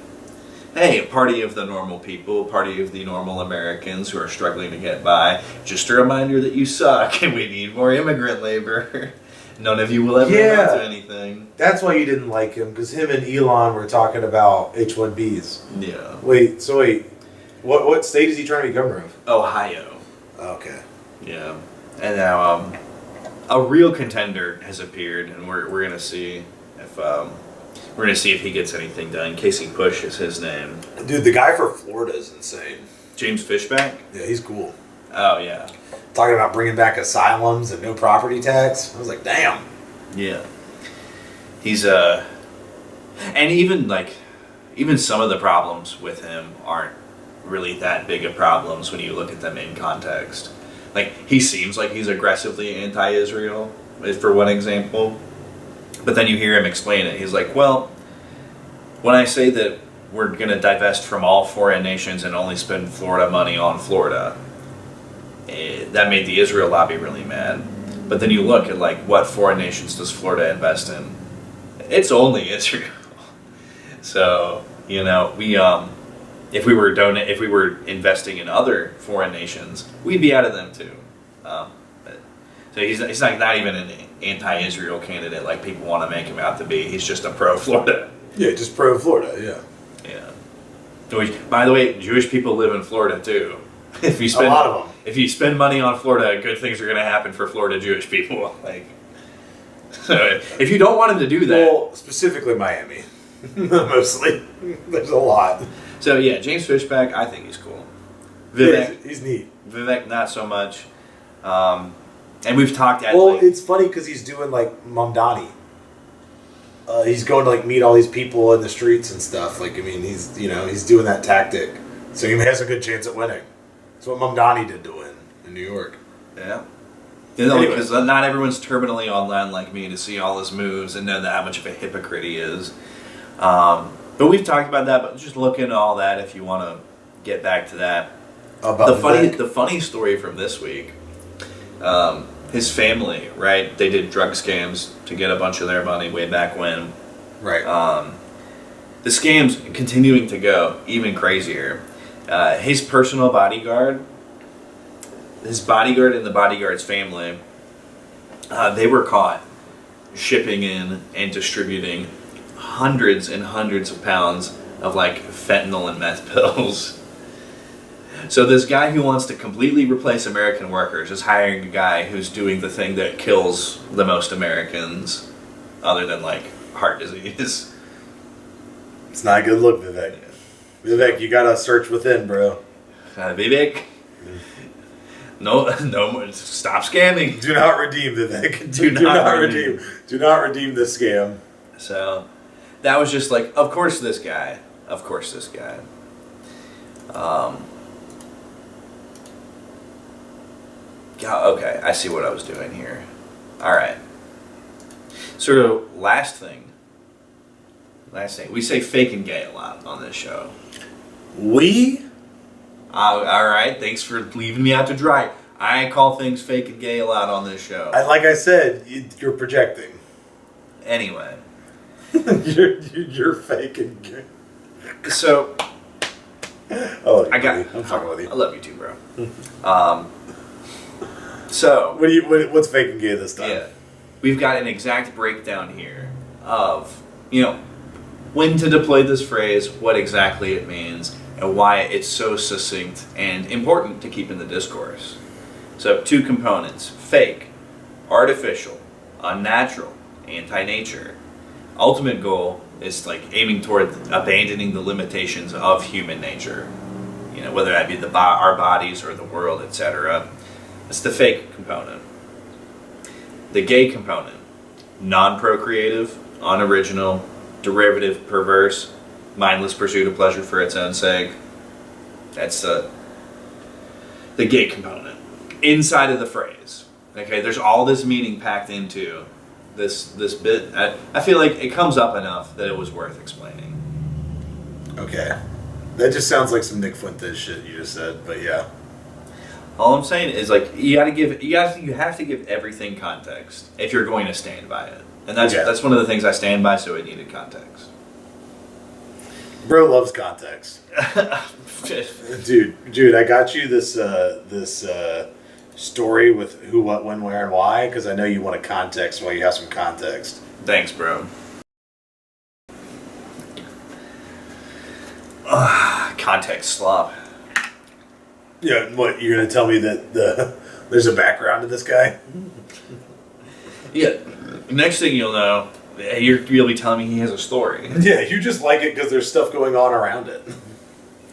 Hey, party of the normal people, party of the normal Americans who are struggling to get by. Just a reminder that you suck and we need more immigrant labor. None of you will ever amount to anything. That's why you didn't like him, because him and Elon were talking about H-1Bs. Yeah. Wait, what state is he trying to be governor of? Ohio. Okay. Yeah. And now a real contender has appeared, and we're gonna see if he gets anything done. Casey Push is his name. Dude, the guy for Florida is insane. James Fishback? Yeah, he's cool. Oh yeah. Talking about bringing back asylums and no property tax. I was like, damn. Yeah. He's and even some of the problems with him aren't really that big of problems when you look at them in context. Like, he seems like he's aggressively anti-Israel, for one example. But then you hear him explain it. He's like, well, when I say that we're going to divest from all foreign nations and only spend Florida money on Florida, that made the Israel lobby really mad. But then you look at, like, what foreign nations does Florida invest in? It's only Israel. So, you know, if we were investing in other foreign nations, we'd be out of them too. So he's not even an anti-Israel candidate like people want to make him out to be. He's just a pro-Florida. Yeah, just pro-Florida, yeah. Yeah. By the way, Jewish people live in Florida too. If you spend a lot of them. If you spend money on Florida, good things are going to happen for Florida Jewish people. Like, so if you don't want him to do that, well, specifically Miami, mostly. There's a lot. So yeah, James Fishback, I think he's cool. Vivek, Yeah, he's neat. Vivek, not so much. And we've talked at Well, it's funny because he's doing like Mamdani. He's going to like meet all these people in the streets and stuff. Like, I mean, he's doing that tactic, so he has a good chance at winning. That's what Mamdani did to win in New York. Yeah. Anyway. Because not everyone's terminally online like me to see all his moves and know how much of a hypocrite he is. But we've talked about that. But just look into all that if you want to get back to that. The funny story from this week. His family, right? They did drug scams to get a bunch of their money way back when. Right. The scams continuing to go even crazier. His personal bodyguard, and the bodyguard's family, they were caught shipping in and distributing hundreds and hundreds of pounds of like fentanyl and meth pills. So this guy who wants to completely replace American workers is hiring a guy who's doing the thing that kills the most Americans, other than like heart disease. It's not a good look, Vivek. Vivek, you gotta search within, bro. Vivek, no more. Stop scamming. Do not redeem, Vivek. Do not redeem. Do not redeem this scam. So that was just like, of course this guy. Yeah, okay, I see what I was doing here. All right. So last thing. We say fake and gay a lot on this show. We? All right, thanks for leaving me out to dry. I call things fake and gay a lot on this show. Like I said, you're projecting. Anyway. you're fake and gay. So Oh, I'm fucking with you. I love you too, bro. So what's fake and gay this time? Yeah, we've got an exact breakdown here of when to deploy this phrase, what exactly it means, and why it's so succinct and important to keep in the discourse. So 2 components: fake, artificial, unnatural, anti-nature. Ultimate goal is like aiming toward abandoning the limitations of human nature. You know, whether that be our bodies or the world, etc. It's the fake component. The gay component: non-procreative, unoriginal, derivative, perverse, mindless pursuit of pleasure for its own sake. That's the gay component inside of the phrase. Okay, there's all this meaning packed into this bit. I feel like it comes up enough that it was worth explaining. Okay. That just sounds like some Nick Fuentes shit you just said, but yeah. All I'm saying is like you have to give everything context if you're going to stand by it, and that's one of the things I stand by. So it needed context. Bro loves context. Dude, I got you this story with who, what, when, where, and why because I know you want a context while you have some context. Thanks, bro. Context slop. Yeah, what you're gonna tell me that there's a background to this guy? Yeah. Next thing you'll know, you'll be telling me he has a story. Yeah, you just like it because there's stuff going on around it.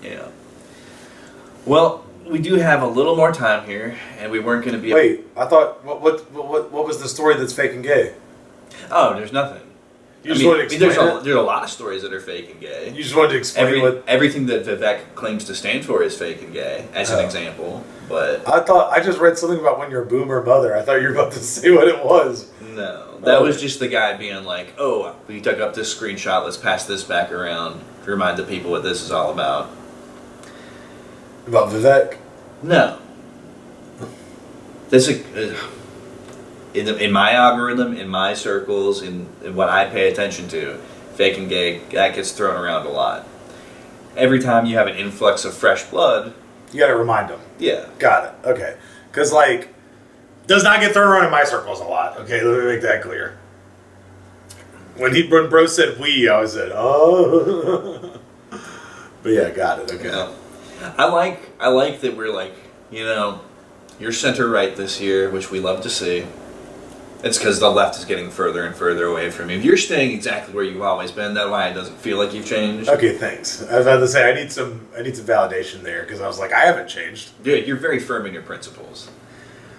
Yeah. Well, we do have a little more time here, and we weren't going to be. Wait, I thought what was the story that's fake and gay? Oh, there's nothing. You just wanted to explain there's a lot of stories that are fake and gay. You just wanted to explain everything that Vivek claims to stand for is fake and gay, as an example. But I just read something about when you're a boomer mother. I thought you were about to say what it was. No, that was just the guy being like, "Oh, we dug up this screenshot. Let's pass this back around to remind the people what this is all about." About Vivek? No. This in my algorithm, in my circles, in what I pay attention to, fake and gay, that gets thrown around a lot. Every time you have an influx of fresh blood, you got to remind them. Yeah. Got it. Okay. Because, like, does not get thrown around in my circles a lot. Okay, let me make that clear. When bro said we, I was said, oh. But yeah, got it. Okay. Yeah. I like that we're like, you're center right this year, which we love to see. It's because the left is getting further and further away from you. If you're staying exactly where you've always been, that's why it doesn't feel like you've changed. Okay, thanks. I was about to say I need some validation there because I was like, I haven't changed. Dude, you're very firm in your principles.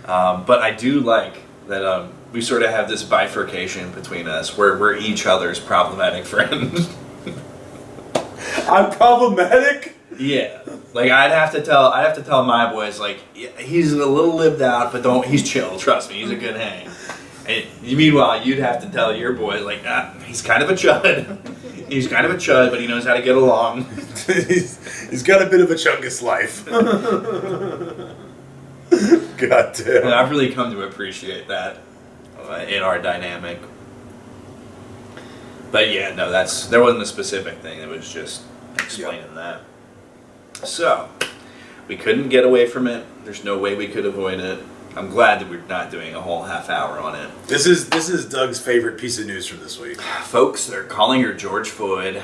But I do like that we sort of have this bifurcation between us, where we're each other's problematic friend. I'm problematic. Yeah, like I'd have to tell my boys like he's a little lived out, but he's chill. Trust me, he's a good hang. And meanwhile, you'd have to tell your boys like he's kind of a chud. He's kind of a chud, but he knows how to get along. he's got a bit of a chungus life. God damn. And I've really come to appreciate that in our dynamic. But yeah, no, there wasn't a specific thing. It was just explaining that. So, we couldn't get away from it. There's no way we could avoid it. I'm glad that we're not doing a whole half hour on it. This is Doug's favorite piece of news from this week. Folks, they're calling her George Floyd.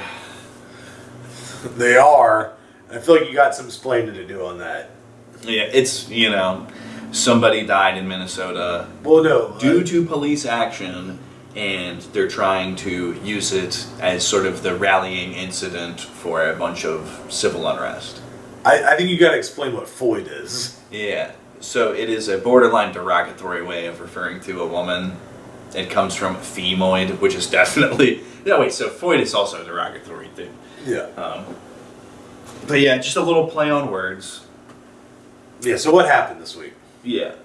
They are. I feel like you got some explaining to do on that. Yeah, it's, somebody died in Minnesota. Well, no. Due to police action, and they're trying to use it as sort of the rallying incident for a bunch of civil unrest. I think you got to explain what Floyd is. Yeah. So it is a borderline derogatory way of referring to a woman. It comes from femoid, which is definitely... No, wait, so Floyd is also a derogatory thing. Yeah. But yeah, just a little play on words. Yeah, so what happened this week? Yeah.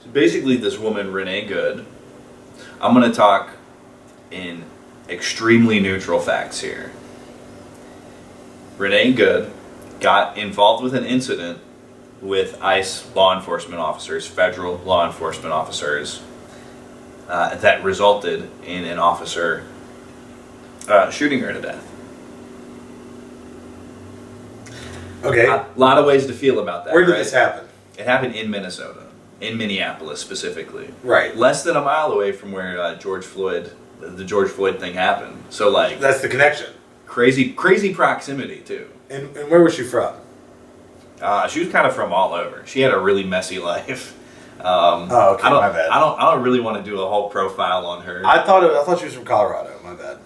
So basically this woman, Renee Good... I'm going to talk in extremely neutral facts here. Renee Good got involved with an incident with ICE law enforcement officers, federal law enforcement officers, that resulted in an officer shooting her to death. Okay. A lot of ways to feel about that. Where did right? this happen? It happened in Minnesota. In Minneapolis, specifically. Right. Less than a mile away from where the George Floyd thing happened. So, like... That's the connection. Crazy proximity, too. And where was she from? She was kind of from all over. She had a really messy life. Okay, my bad. I don't really want to do a whole profile on her. I thought she was from Colorado. My bad.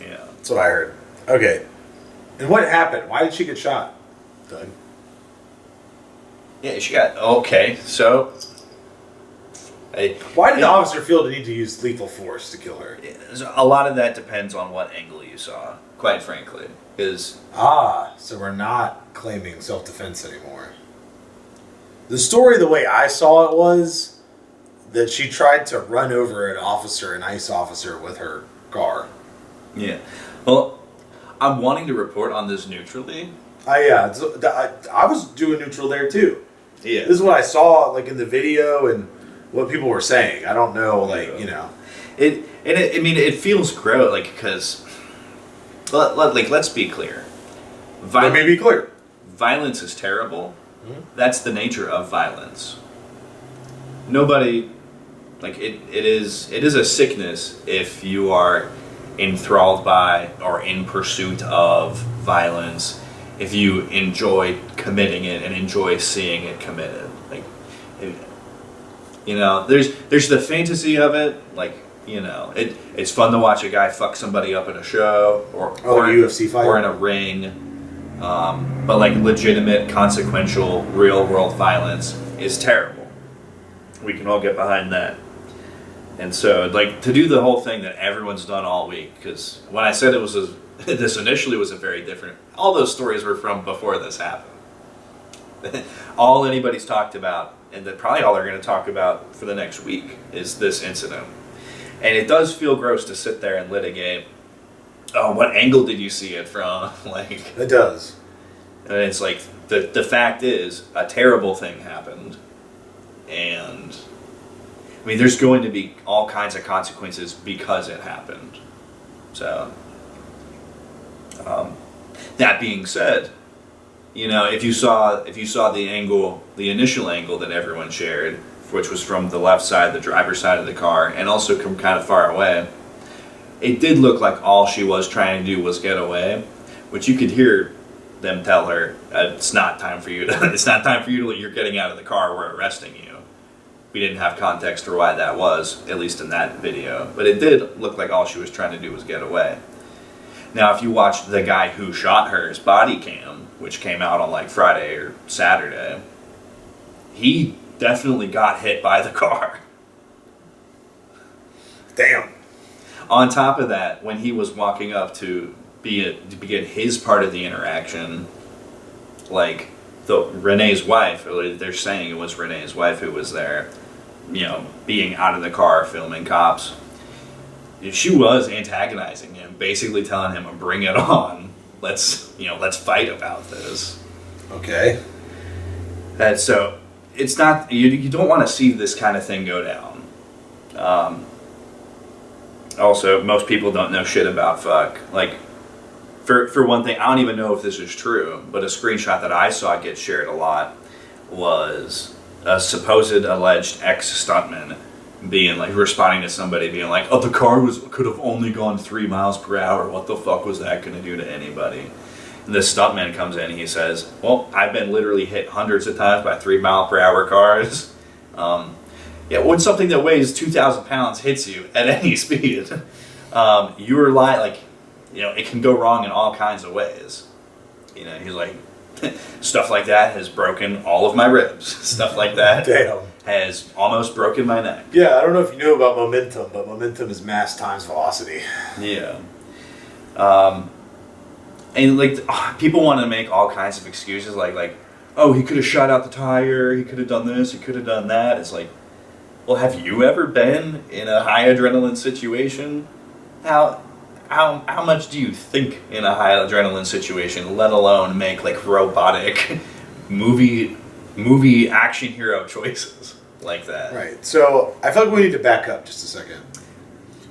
Yeah. That's what I heard. Okay. And what happened? Why did she get shot, Doug? Yeah, she got... Okay, so... Why did the officer feel the need to use lethal force to kill her? A lot of that depends on what angle you saw, quite frankly. Because... So we're not claiming self-defense anymore. The story, the way I saw it was, that she tried to run over an ICE officer with her car. Yeah. Well, I'm wanting to report on this neutrally. I was doing neutral there too. Yeah. This is what I saw like in the video and what people were saying. I don't know, like, It feels gross, like, because let's be clear. Let me be clear. Violence is terrible. Mm-hmm. That's the nature of violence. Nobody, like, it is a sickness if you are enthralled by or in pursuit of violence, if you enjoy committing it and enjoy seeing it committed. Like, there's the fantasy of it, like, it's fun to watch a guy fuck somebody up in a show or a UFC fight or in a ring. But like legitimate, consequential, real world violence is terrible. We can all get behind that. And so, like, to do the whole thing that everyone's done all week, because when I said this initially was a very different, all those stories were from before this happened. All anybody's talked about, and that probably all they're going to talk about for the next week, is this incident. And it does feel gross to sit there and litigate, oh, what angle did you see it from? Like, it does. And it's like, the fact is, a terrible thing happened. And, I mean, there's going to be all kinds of consequences because it happened. So, that being said, if you saw the initial angle that everyone shared, which was from the left side, the driver's side of the car, and also from kind of far away, it did look like all she was trying to do was get away, which you could hear them tell her, it's not time for you to, you're getting out of the car, we're arresting you. We didn't have context for why that was, at least in that video, but it did look like all she was trying to do was get away. Now, if you watch the guy who shot her's body cam, which came out on like Friday or Saturday, he definitely got hit by the car. Damn. On top of that, when he was walking up to begin his part of the interaction, like Renee's wife, or they're saying it was Renee's wife who was there, being out of the car filming cops. She was antagonizing him, basically telling him, "Bring it on. Let's fight about this." Okay. And so it's not you don't want to see this kind of thing go down. Also, most people don't know shit about fuck. Like, for one thing, I don't even know if this is true, but a screenshot that I saw get shared a lot was a supposed alleged ex-stuntman being like, responding to somebody being like, "Oh, the car could have only gone 3 miles per hour. What the fuck was that going to do to anybody?" And this stuntman comes in and he says, "Well, I've been literally hit hundreds of times by 3 mile per hour cars." Yeah, when something that weighs 2,000 pounds hits you at any speed, you're it can go wrong in all kinds of ways. He's like, stuff like that has broken all of my ribs. Stuff like that has almost broken my neck. Yeah, I don't know if you knew about momentum, but momentum is mass times velocity. Yeah. And people want to make all kinds of excuses, like, oh, he could have shot out the tire, he could have done this, he could have done that. It's like, well, have you ever been in a high adrenaline situation? How much do you think in a high adrenaline situation, let alone make like robotic movie action hero choices like that? Right. So I feel like we need to back up just a second.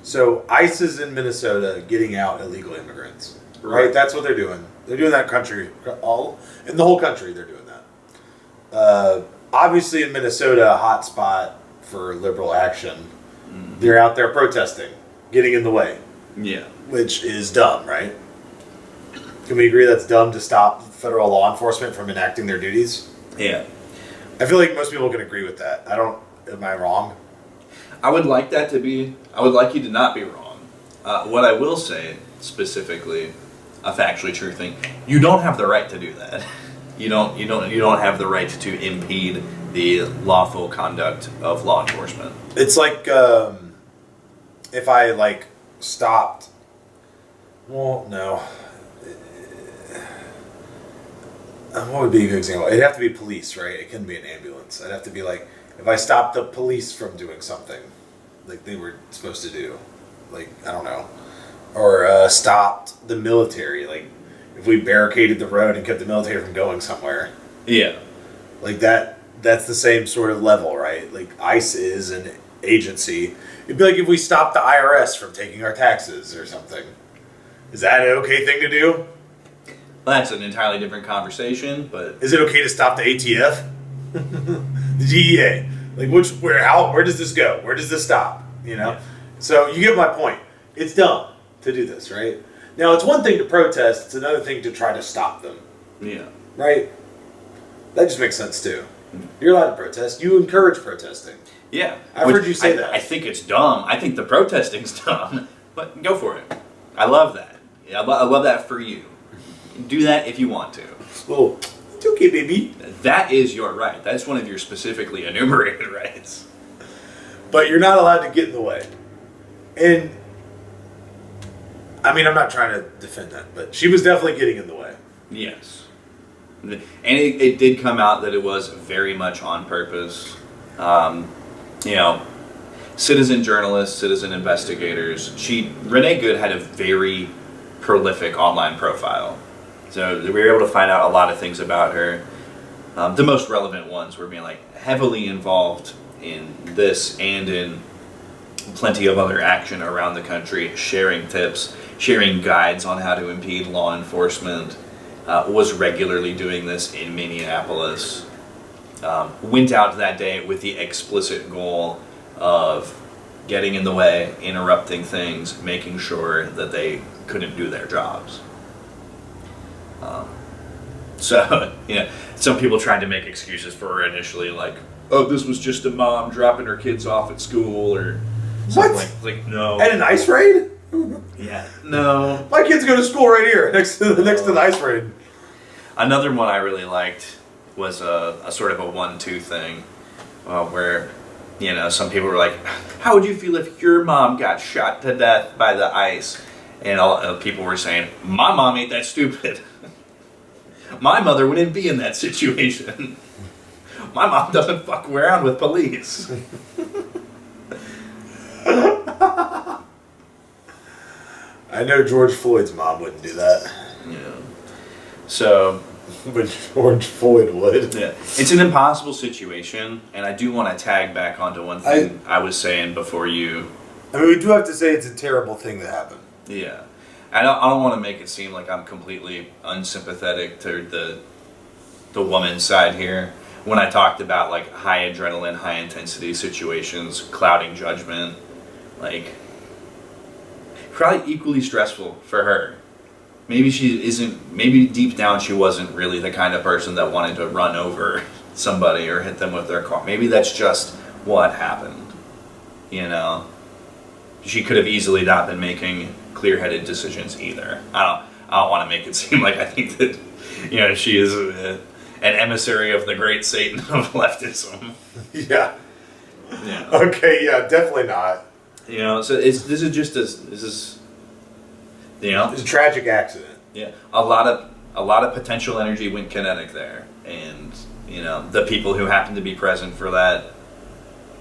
So ICE is in Minnesota getting out illegal immigrants. Right? That's what they're doing. They're doing that in the whole country. They're doing that. Obviously, in Minnesota, a hot spot for liberal action. Mm-hmm. They're out there protesting, getting in the way. Yeah. Which is dumb, right? Can we agree that's dumb to stop federal law enforcement from enacting their duties? Yeah. I feel like most people can agree with that. Am I wrong? I would like you to not be wrong. What I will say, specifically, a factually true thing, you don't have the right to do that. You don't have the right to impede the lawful conduct of law enforcement. It's like if I stopped. Well, no. What would be a good example? It'd have to be police, right? It couldn't be an ambulance. I'd have to be like, if I stopped the police from doing something like they were supposed to do, like, I don't know, or stopped the military, like if we barricaded the road and kept the military from going somewhere, Yeah. like that's the same sort of level, right? Like ICE is an agency. It'd be like if we stopped the IRS from taking our taxes or something. Is that an okay thing to do? Well, that's an entirely different conversation, but Is it okay to stop the ATF? The DEA? Like where does this go? Where does this stop? You know? Yeah. So you get my point. It's dumb to do this, right? Now it's one thing to protest, it's another thing to try to stop them. yeah. Right? That just makes sense too. You're allowed to protest. You encourage protesting. Yeah. I've heard you say that. I think it's dumb. I think the protesting's dumb, but go for it. I love that. Yeah, I love that for you. Do that if you want to. Oh, it's okay, baby. That is your right. That's one of your specifically enumerated rights. But you're not allowed to get in the way. And I mean, I'm not trying to defend that, but she was definitely getting in the way. Yes. And it did come out that it was very much on purpose. You know, citizen journalists, citizen investigators. Renee Good had a very prolific online profile. So we were able to find out a lot of things about her. The most relevant ones were being like heavily involved in this and in plenty of other action around the country, sharing tips, sharing guides on how to impede law enforcement, was regularly doing this in Minneapolis. Went out that day with the explicit goal of getting in the way, interrupting things, making sure that they couldn't do their jobs. So, you know, some people tried to make excuses for her initially, like, oh, this was just a mom dropping her kids off at school, or something What? like no. And an ice raid? Yeah, no. My kids go to school right here, next to the ice raid. Another one I really liked was a sort of a 1-2 thing, where, you know, some people were like, how would you feel if your mom got shot to death by the ice? And all people were saying, my mom ain't that stupid. My mother wouldn't be in that situation. My mom doesn't fuck around with police. I know George Floyd's mom wouldn't do that. Yeah. So, But George Floyd would. yeah, it's an impossible situation, and I do want to tag back onto one thing I was saying before you. I mean, we do have to say it's a terrible thing that happened. Yeah, I don't want to make it seem like I'm completely unsympathetic to the woman's side here. When I talked about like high adrenaline, high intensity situations clouding judgment, like probably equally stressful for her. Maybe she isn't. Maybe deep down she wasn't really the kind of person that wanted to run over somebody or hit them with their car. Maybe that's just what happened. You know, she could have easily not been making clear-headed decisions either. I don't want to make it seem like I think that, you know, she is an emissary of the great Satan of leftism. Yeah. Yeah. Okay. Yeah. Definitely not. You know, so this is you know, It's a tragic accident. yeah, a lot of potential energy went kinetic there, and you know, the people who happened to be present for that,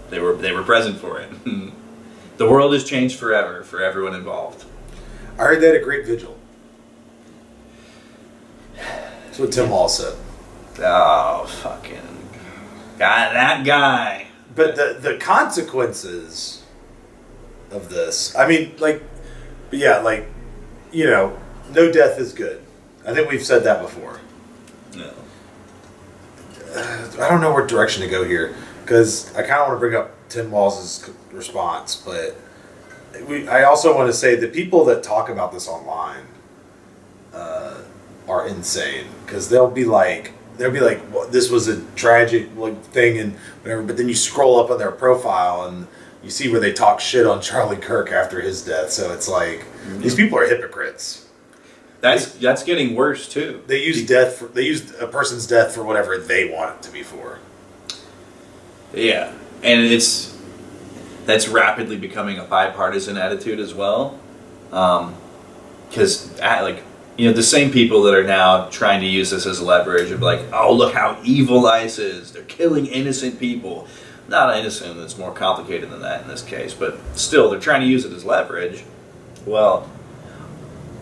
they were present for it. The world has changed forever for everyone involved. I heard that at Great Vigil. That's what Tim Hall said. Oh, fucking that guy. But the consequences of this, I mean, like, but yeah, like, you know, no death is good. I think we've said that before. No. I don't know what direction to go here, because I kind of want to bring up Tim Walls' response, but I also want to say the people that talk about this online are insane, because they'll be like, well, this was a tragic thing and whatever, but then you scroll up on their profile and you see where they talk shit on Charlie Kirk after his death. So it's like, these people are hypocrites. That's getting worse too. They use a person's death for whatever they want it to be for. Yeah, and that's rapidly becoming a bipartisan attitude as well, because like, you know, the same people that are now trying to use this as leverage of like, oh, look how evil ICE is. They're killing innocent people. Not innocent, it's more complicated than that in this case, but still, they're trying to use it as leverage. Well,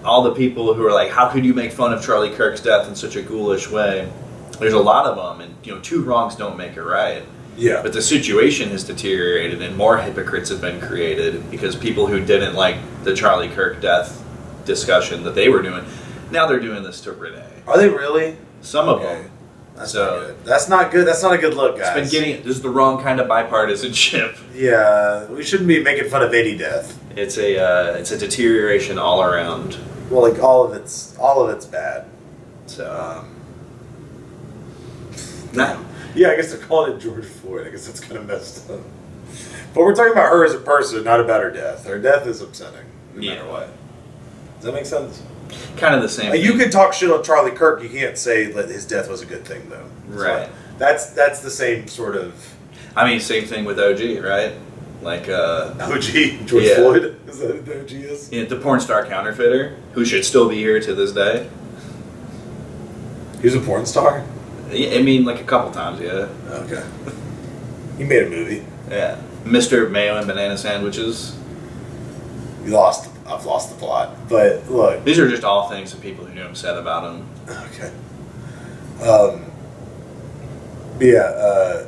all the people who are like, how could you make fun of Charlie Kirk's death in such a ghoulish way? There's a lot of them, and two wrongs don't make it right. Yeah. But the situation has deteriorated, and more hypocrites have been created because people who didn't like the Charlie Kirk death discussion that they were doing, now they're doing this to Renee. Are they really? Some of them. That's not good. That's not good. That's not a good look, guys. It's been this is the wrong kind of bipartisanship. Yeah, we shouldn't be making fun of any death. It's a deterioration all around. Well, like all of it's bad. So, no. Yeah, I guess they're calling it George Floyd. I guess that's kind of messed up. But we're talking about her as a person, not about her death. Her death is upsetting, no matter what. Does that make sense? Kind of the same. You can talk shit on Charlie Kirk. You can't say that his death was a good thing, though. Right. So that's the same sort of. I mean, same thing with OG, right? Like OG George Floyd. Is that what the OG is? Yeah, the porn star counterfeiter, who should still be here to this day. He was a porn star. I mean, like a couple times, yeah. Okay. He made a movie. Yeah, Mr. Mayo and Banana Sandwiches. I've lost the plot. But look, These are just all things that people who knew him said about him. okay. Yeah.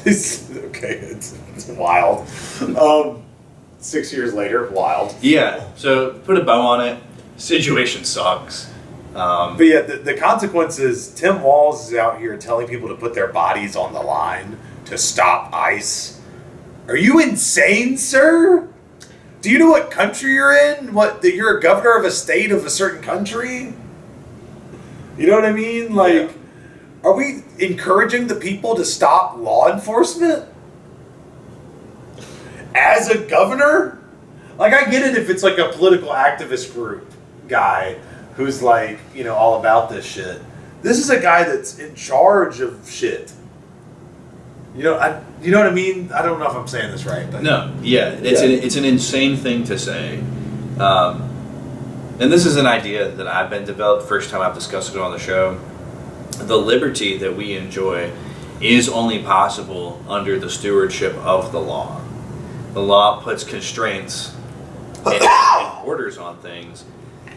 It's wild. 6 years later, wild. Yeah. So put a bow on it. Situation sucks. But yeah, the consequences. Tim Walz is out here telling people to put their bodies on the line to stop ICE. Are you insane, sir? Do you know what country you're in? That you're a governor of a state of a certain country? You know what I mean? Like, are we encouraging the people to stop law enforcement? As a governor? Like, I get it if it's like a political activist group guy who's like, all about this shit. This is a guy that's in charge of shit. You know what I mean? I don't know if I'm saying this right, but No, yeah, it's an insane thing to say, and this is an idea that I've been developed. First time I've discussed it on the show. The liberty that we enjoy is only possible under the stewardship of the law. The law puts constraints and orders on things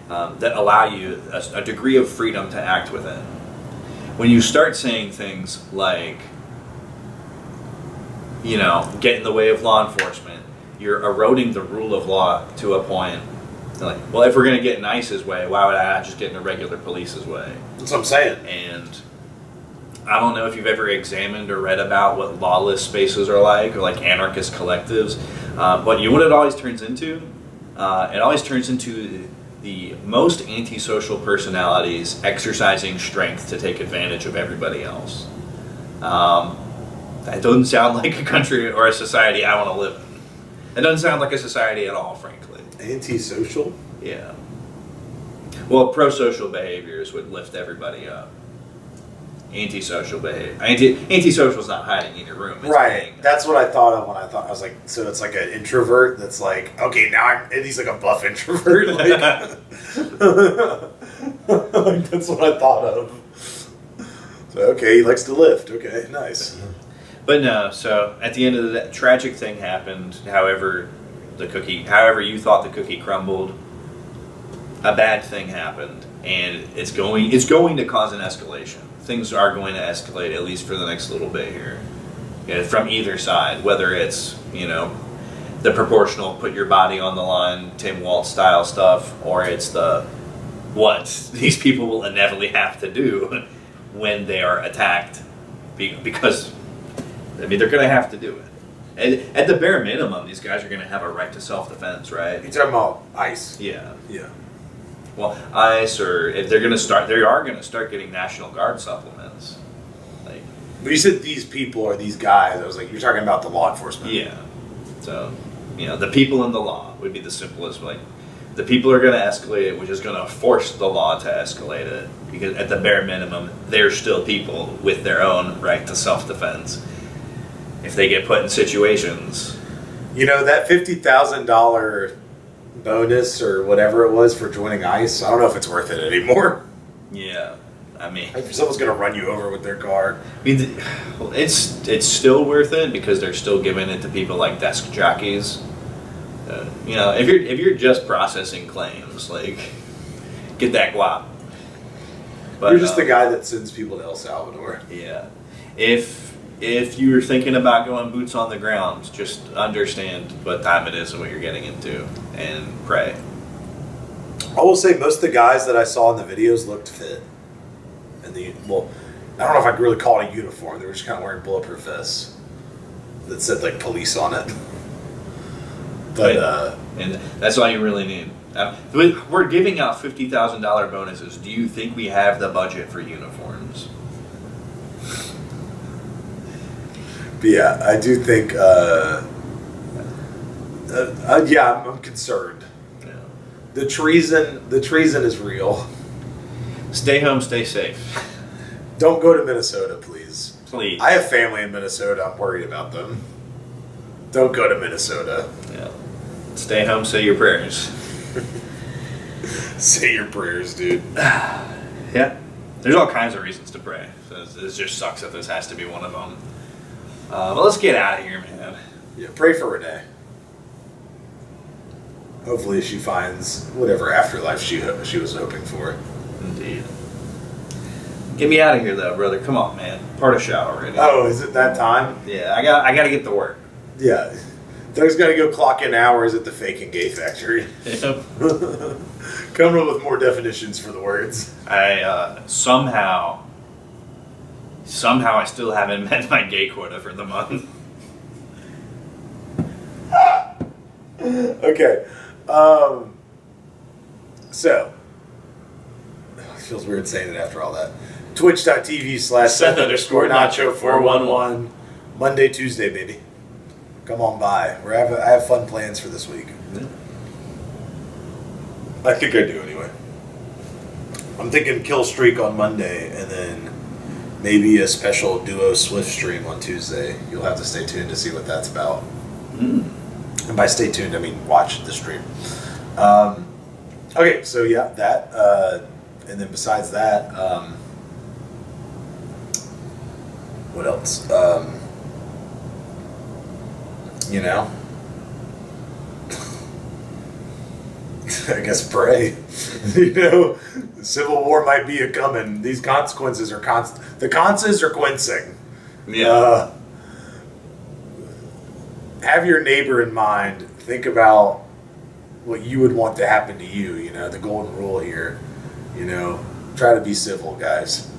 that allow you a degree of freedom to act within. When you start saying things like, get in the way of law enforcement, you're eroding the rule of law to a point. Like, well, if we're going to get in ICE's way, why would I not just get in a regular police's way? That's what I'm saying. And I don't know if you've ever examined or read about what lawless spaces are like, or like anarchist collectives. But you know what it always turns into? It always turns into the most antisocial personalities exercising strength to take advantage of everybody else. That doesn't sound like a country or a society I want to live in. It doesn't sound like a society at all, frankly. Antisocial? Yeah. Well, pro-social behaviors would lift everybody up. Antisocial behavior. Antisocial is not hiding in your room. It's Right. being, That's what I thought of when I was like, so it's like an introvert that's like, okay, and he's like a buff introvert. Like, like, that's what I thought of. So, okay, he likes to lift. Okay, nice. But no, so at the end of the day, tragic thing happened. However you thought the cookie crumbled, a bad thing happened, and it's going to cause an escalation. Things are going to escalate, at least for the next little bit here, from either side. Whether it's the proportional put your body on the line Tim Walz style stuff, or it's the what these people will inevitably have to do when they are attacked, because they're going to have to do it. And at the bare minimum, these guys are going to have a right to self-defense, right? You're talking about ICE. Yeah. Yeah. Well, ICE, or if they are going to start getting National Guard supplements. Like, But you said these people are these guys. I was like, you're talking about the law enforcement. yeah. So, the people in the law would be the simplest. Like, the people are going to escalate it, which is going to force the law to escalate it. Because at the bare minimum, they're still people with their own right to self-defense. If they get put in situations. That $50,000 bonus or whatever it was for joining ICE, I don't know if it's worth it anymore. Yeah. I mean, If someone's gonna run you over with their car. it's still worth it because they're still giving it to people like desk jockeys. If you're just processing claims, like, get that guap. But You're just the guy that sends people to El Salvador. Yeah, if you're thinking about going boots on the ground, just understand what time it is and what you're getting into, and pray. I will say most of the guys that I saw in the videos looked fit. And I don't know if I could really call it a uniform. They were just kind of wearing bulletproof vests that said like police on it. But and that's all you really need. We're giving out $50,000 bonuses. Do you think we have the budget for uniforms? But yeah, I do think. I'm concerned. Yeah. The treason is real. Stay home, stay safe. Don't go to Minnesota, please. Please. I have family in Minnesota. I'm worried about them. Don't go to Minnesota. Yeah. Stay home, say your prayers. Say your prayers, dude. Yeah. There's all kinds of reasons to pray. So this just sucks that this has to be one of them. But let's get out of here, man. Yeah, pray for Renee. Hopefully she finds whatever afterlife she was hoping for. Indeed. Get me out of here, though, brother. Come on, man. Part of shot already. Oh, is it that time? Yeah, I got to get to work. Yeah. Doug's got to go clock in hours at the fake and gay factory. Yep. Coming up with more definitions for the words. I somehow I still haven't met my gay quota for the month. Okay. So, it feels weird saying it after all that. Twitch.tv/Seth_Nacho411. Monday, Tuesday, baby. Come on by. I have fun plans for this week. Yeah. I think I do anyway. I'm thinking Kill Streak on Monday and then maybe a special duo Swift stream on Tuesday. You'll have to stay tuned to see what that's about. Mm. And by stay tuned, I mean watch the stream. Okay, so yeah, that. And then besides that, what else? I guess pray. Civil war might be a coming. These consequences are constant. The conses are quincing. Yeah. Have your neighbor in mind. Think about what you would want to happen to you. The golden rule here. Try to be civil, guys.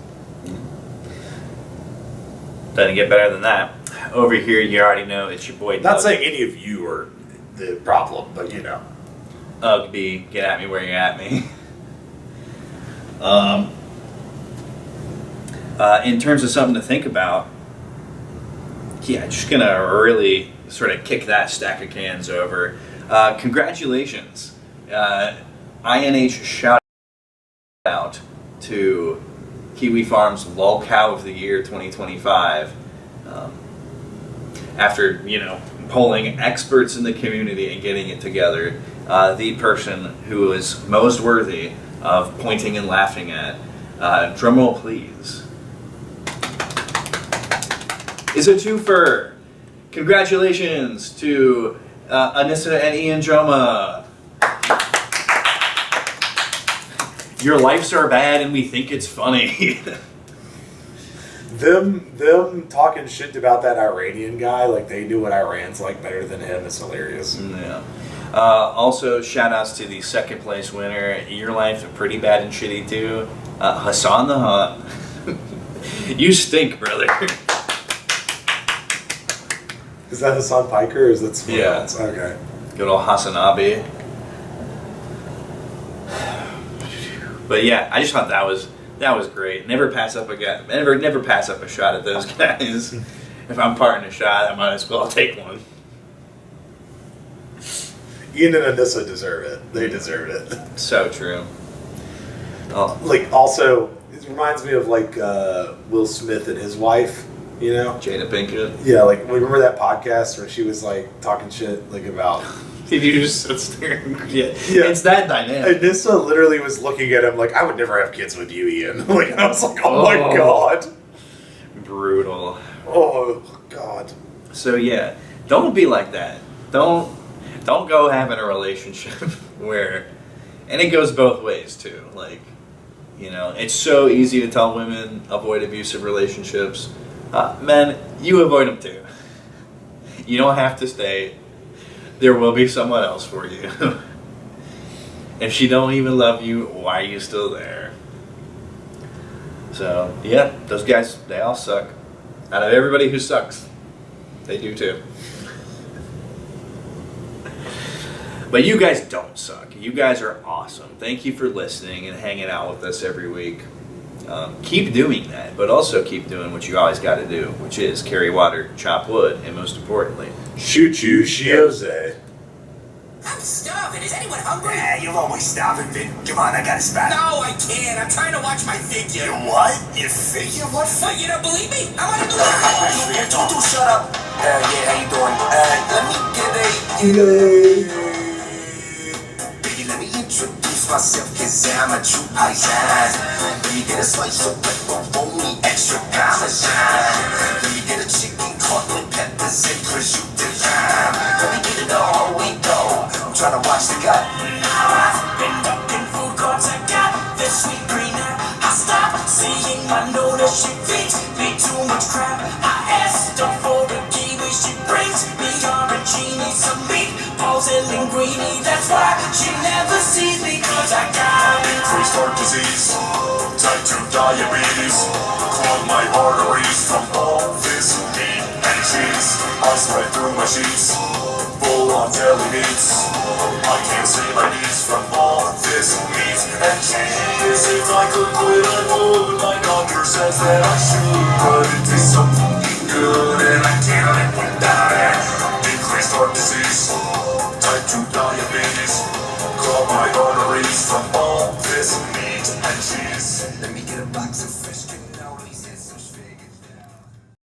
Doesn't get better than that. Over here, you already know it's your boy. Not Doug. saying any of you are the problem, but Ugh, B, get at me where you're at me. In terms of something to think about, yeah, just gonna really sort of kick that stack of cans over. Congratulations, INH shout out to Kiwi Farms Lol Cow of the Year 2025. After polling experts in the community and getting it together, the person who is most worthy of pointing and laughing at, drumroll please, is a twofer. Congratulations to Anissa and Ian Joma. Your lives are bad and we think it's funny. Them talking shit about that Iranian guy, like they knew what Iran's like better than him, is hilarious. Yeah. Also, shout outs to the second place winner. Your life pretty bad and shitty too. Hassan the Hunt. You stink, brother. Is that Hassan Piker or is that someone Yeah. else? Okay. Good old Hassan Abi. But yeah, I just thought that was great. Never pass up a guy. Never pass up a shot at those guys. If I'm parting a shot, I might as well take one. Ian and Anissa deserve it. They deserved it. So true. Oh, Also, it reminds me of Will Smith and his wife. Jada Pinkett. Yeah, remember that podcast where she was talking shit about Did you just sit there? Yeah. Yeah. It's that dynamic. And Nissa literally was looking at him like, I would never have kids with you, Ian. Like, I was like, oh my god. Brutal. Oh god. So yeah, don't be like that. Don't go having a relationship where, and it goes both ways too. Like, you know, it's so easy to tell women avoid abusive relationships. Men, you avoid them too. You don't have to stay. There will be someone else for you. If she don't even love you, why are you still there? So yeah, those guys, they all suck. Out of everybody who sucks, they do too. But you guys don't suck. You guys are awesome. Thank you for listening and hanging out with us every week. Keep doing that, but also keep doing what you always got to do, which is carry water, chop wood, and most importantly, Shoot you, Shiose. I'm starving. Is anyone hungry? Yeah, you're always starving, Vin. Come on, I got a spot. No, I can't. I'm trying to watch my figure. You what? You figure? What What, you don't believe me? I'm on a Dude, shut up. Yeah, how you doing? Let me get a... Baby, let me introduce myself, cause I'm a true paisan. Let me get a slice of pepperoni, extra parmesan. Let me get a chicken cutlet, peppers, and prosciutto jam. Let me get it all we go. I'm trying to watch the gut. Been ducking food courts. I got this sweet green app. I stopped seeing my notice. She feeds me too much crap. I asked her for a kiwi. She brings me arancini, some meatballs and linguine. That's why she never sees me, cause I got Increased heart disease, type 2 diabetes, clog my arteries from all this meat and cheese. I sweat through my sheets, full on deli meats. I can't see my needs from all this meat and cheese. If I could quit, I would. My doctor says that I should, but it tastes so fucking good, and I can't live without it. Increased heart disease, type 2 diabetes, clog my arteries from all this meat and cheese. Let me get a box of